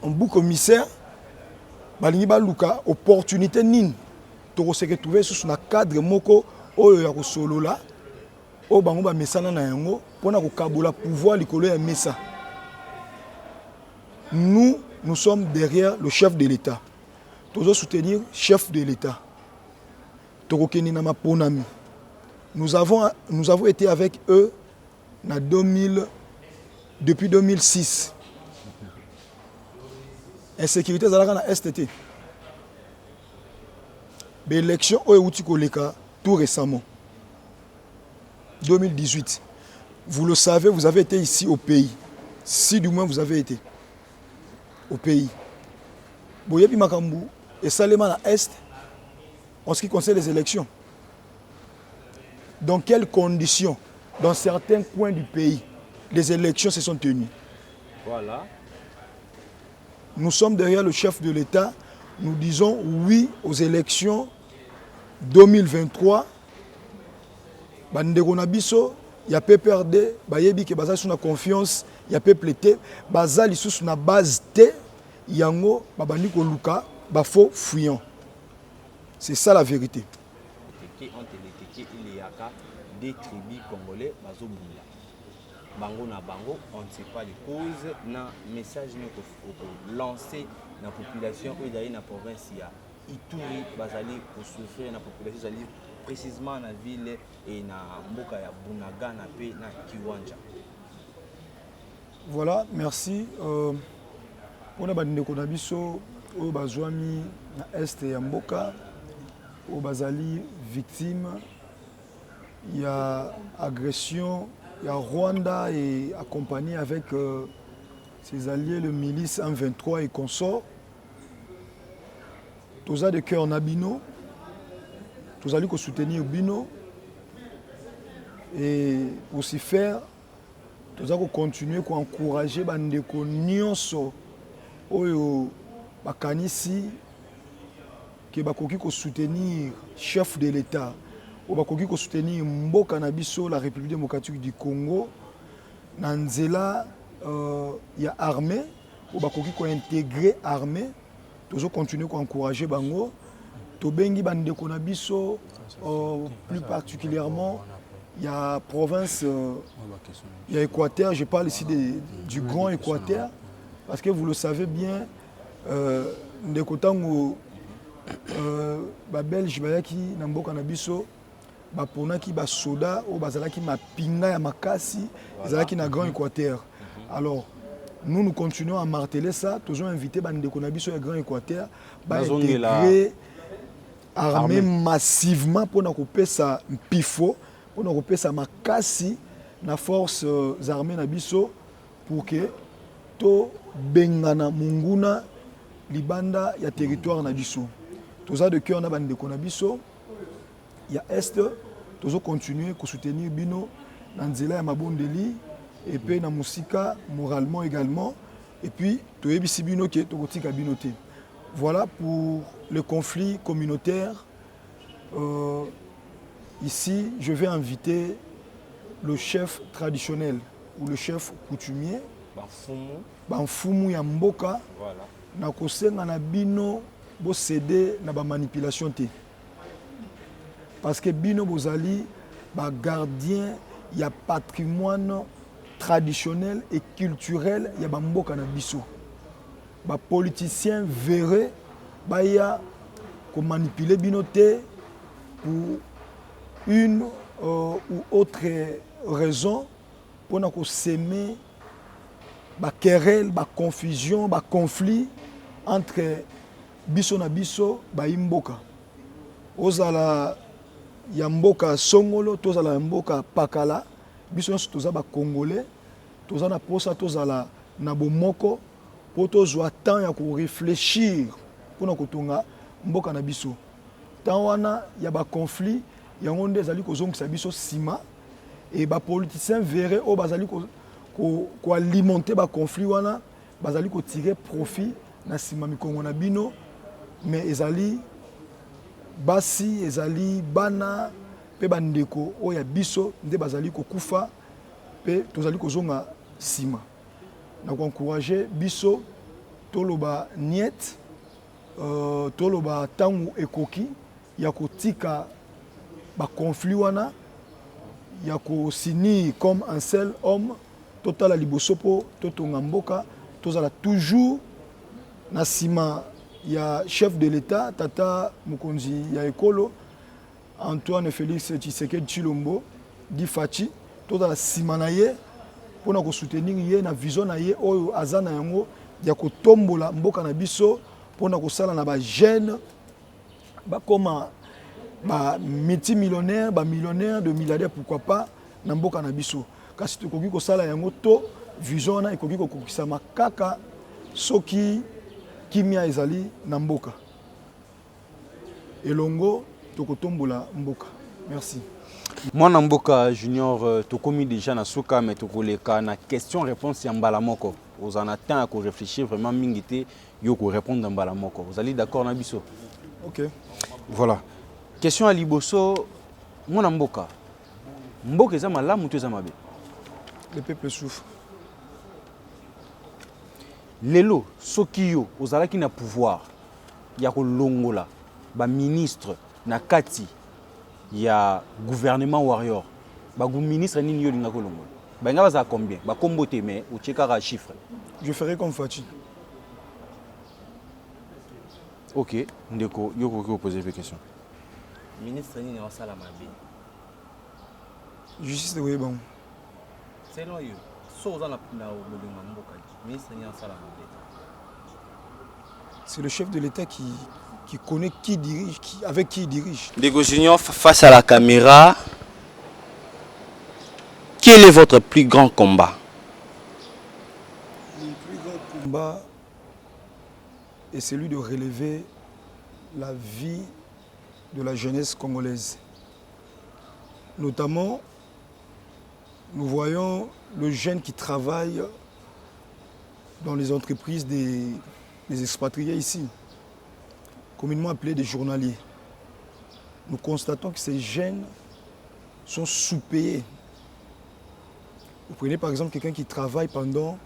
bouc commissaire balingi baluka opportunité nini to se retrouver sous na cadre moko oyo ya kosolola o bango ba mesana na yango pona ko kabola pouvoir likolo ya mesa. Nous sommes derrière le chef de l'État. Tozo soutenir chef de l'État. Tokokeni na maponami. Nous avons été avec eux depuis 2006. Insécurité zalaka na STT. L'élection tout récemment. 2018. Vous le savez, vous avez été ici au pays. Si du moins vous avez été au pays. Boyebi Makambu et Salema à Est, en ce qui concerne les élections. Dans quelles conditions, dans certains coins du pays, les élections se sont tenues? Voilà. Nous sommes derrière le chef de l'État. Nous disons oui aux élections 2023. Bandeko na biso, il y a PPRD, bayebi ke baza suna confiance, il y a PPLT, baza lisusu na base T, yango babandi ko luka, ba faux fuyant. C'est ça la vérité. Il y a des tribus congolais, bango na bango, on ne sait pas les causes, na message nous lancer na population ou d'ailleurs na province ya Ituri bazali pour souffrir na population zali précisément na ville et na mboka ya Bunaga na pe na Kiwanja. Voilà, merci. On a bandeko na biso o bazwami na est ya mboka o bazali victime. Il y a agression, il y a Rwanda et accompagné avec ses alliés, le milice M23 et consorts. Tous de cœur en Bino, tous allés soutenir Bino et aussi faire, tous allés continuer à encourager bandeko nyonso oyo bakanisi que bakoki ko soutenir chef de l'État. Ou bakoki ko soutenir mboka na biso la République démocratique du Congo na nzela ya armée ou bakoki ko intégrer armée toujours continuer ko encourager bango to bengi bandeko na biso plus particulièrement il y a province il y a Équateur, je parle ici du Grand Équateur parce que vous le savez bien ndeko tango ba Belge bayaki na mboka na biso baponaki ba soda ou bazalaki mapinga ya makasi ezalaki na Grand Équateur. Alors nous continuons à marteler ça, toujours invité bandeko na biso ya Grand Équateur ba intégrer armée massivement pour na kopesa mpifo pour na kopesa makasi na forces armées na biso pour que to bengana munguna libanda ya territoire na biso. Tout ça de cœur na bandeko na biso il y a est toujours continuer à soutenir bino dans nzela ya mabondeli et puis na musika moralement également et puis to yebisi bino ke to kotika bino te. Voilà pour le conflit communautaire. Ici je vais inviter le chef traditionnel ou le chef coutumier Banfumu ya mboka. Voilà. Na kosenga na bino bo céder na ba manipulation te. Parce que bino bozali ba gardien ya patrimoine traditionnel et culturel ya ba mboka na biso. Ba politicien verré ba ya ko manipuler bino te pour une ou autre raison pour na ko semer ba querelle, ba confusion, ba conflit entre biso na biso ba imboka. Ozala ya mboka songolo, tozala ya mboka pakala, biso nyonso toza ba congolais, toza na posa tozala na bomoko po tozwa temps ya ko réfléchir pona kotonga mboka na biso. Temps wana ya ba conflit yango nde ezali kozongisa biso sima et ba politiciens verré o bazali ko alimenter ba conflit wana bazali ko tirer profit na sima mikongo na bino mais ezali basi ezali bana pe bandeko o ya biso nde bazali ko kufa pe tozali ko zonga sima na ko encourager biso toloba niet toloba tangu ekoki ya kotika ba conflit wana ya ko sini comme un seul homme total liboso po totonga mboka tozala toujours na sima ya chef de l'État tata mokonzi ya ekolo Antoine Félix Tshisekedi Tshilombo, Guy Fachi, tout dans la simanaye pour nous soutenir yé na vision na yé oyo azana yango ya ko tombola mboka na biso pour nous sala na ba jeune ba comme ba multimillionnaire, ba millionnaire, de milliardaire pourquoi pas na mboka na biso. Kasi tokoki ko sala yango to vision na ekoki ko kokisa makaka soki kimia ezali na mboka. Elongo tokotombola mboka. Merci. Mwana mboka junior tokomi déjà na suka mais tokoleka na question réponse ya mbala moko. Vous en attend à réfléchir vraiment mingité yo ko répondre mbala moko. Vous allez d'accord na biso? OK. Voilà. Question à liboso mwana mboka. Mboka eza malamu to eza mabe? Le peuple souffre. Lelo soki yo ozalaki na pouvoir ya kolongola ba ministre na kati ya gouvernement warrior ba ministre nini yo linga kolongola ba nga baza combien ba kombo te mais o chekaka chiffre. Je ferai comme Fachi. OK, ndeko yo ko poser des questions. Ministre nini wa sala mabe. Justice de Webon. Selon yo, so za na bolinga mboka. Ministre nini wa sala mabe. C'est le chef de l'État qui connaît qui dirige, avec qui il dirige. Ndeko Junior, face à la caméra, quel est votre plus grand combat? Mon plus grand combat est celui de relever la vie de la jeunesse congolaise. Notamment, nous voyons le jeune qui travaille dans les entreprises des expatriés ici, communément appelés des journaliers. Nous constatons que ces jeunes sont sous-payés. Vous prenez par exemple quelqu'un qui travaille pendant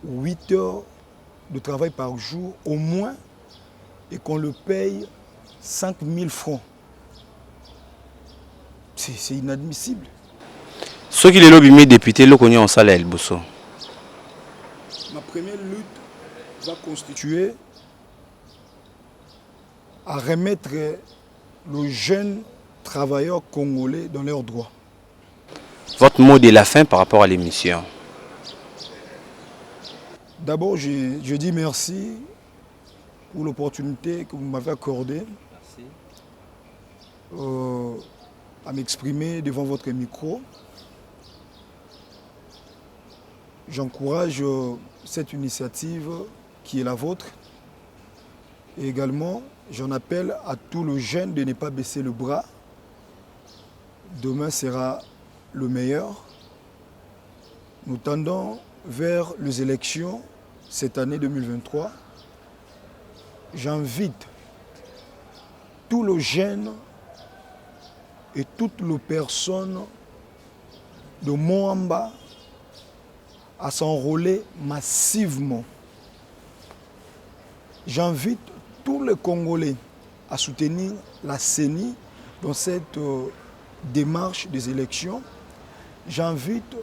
8 heures de travail par jour au moins et qu'on le paye 5 000 francs. C'est inadmissible. Ce qui est le député, le connaît en salaire, Bosso. Ma première lutte va constituer à remettre le jeune travailleur congolais dans leurs droits. Votre mot de la fin par rapport à l'émission? D'abord, je dis merci pour l'opportunité que vous m'avez accordée à m'exprimer devant votre micro. J'encourage cette initiative qui est la vôtre. Et également, j'en appelle à tout le jeune de ne pas baisser le bras. Demain sera le meilleur. Nous tendons vers les élections cette année 2023. J'invite tous les jeunes et toutes les personnes de Moamba à s'enrôler massivement. J'invite tous les Congolais à soutenir la CENI dans cette démarche des élections. J'invite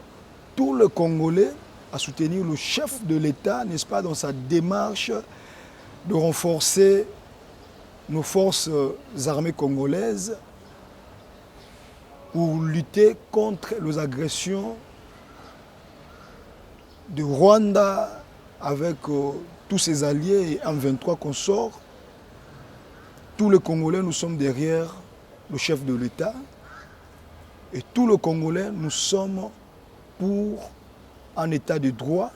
tous les Congolais à soutenir le chef de l'État, n'est-ce pas, dans sa démarche de renforcer nos forces armées congolaises pour lutter contre les agressions de Rwanda avec tous ses alliés et M23 consorts. Tous les Congolais, nous sommes derrière le chef de l'État et tous les Congolais, nous sommes pour un état de droit.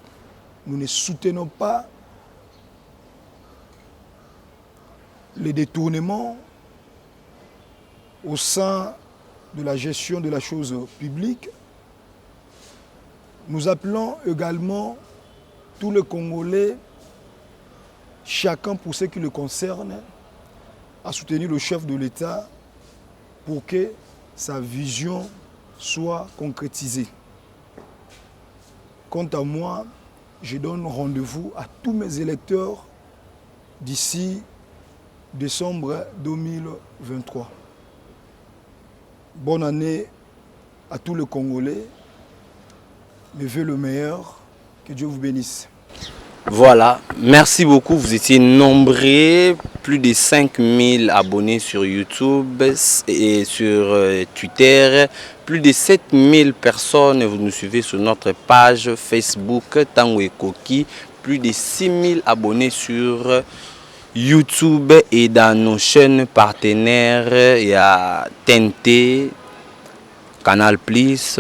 Nous ne soutenons pas les détournements au sein de la gestion de la chose publique. Nous appelons également tous les Congolais, chacun pour ce qui le concerne, à soutenir le chef de l'État pour que sa vision soit concrétisée. Quant à moi, je donne rendez-vous à tous mes électeurs d'ici décembre 2023. Bonne année à tous les Congolais. Mes vœux le meilleur. Que Dieu vous bénisse. Voilà, merci beaucoup. Vous étiez nombreux, plus de 5000 abonnés sur YouTube et sur Twitter. Plus de 7000 personnes, vous nous suivez sur notre page Facebook Tango Ekoki. Plus de 6000 abonnés sur YouTube et dans nos chaînes partenaires. Il y a TNT, Canal Plus.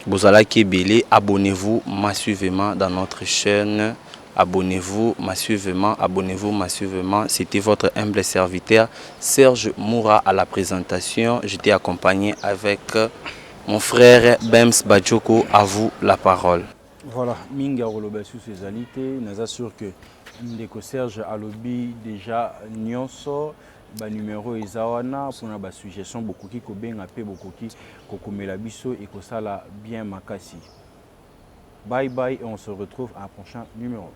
Bozala Kebele, abonnez-vous massivement dans notre chaîne. Abonnez-vous massivement, abonnez-vous massivement. C'était votre humble serviteur Serge Moura à la présentation. J'étais accompagné avec mon frère Bems Badjoko. À vous la parole. Voilà, Minga Roloba sous ses alités. Nous assure que Ndeko Serge Alobi déjà Nyonso. Ba numéro ezawana pour na ba suggestion beaucoup qui ko benga pe beaucoup qui kokomela biso et ko sala bien makasi. Bye bye et on se retrouve à un prochain numéro.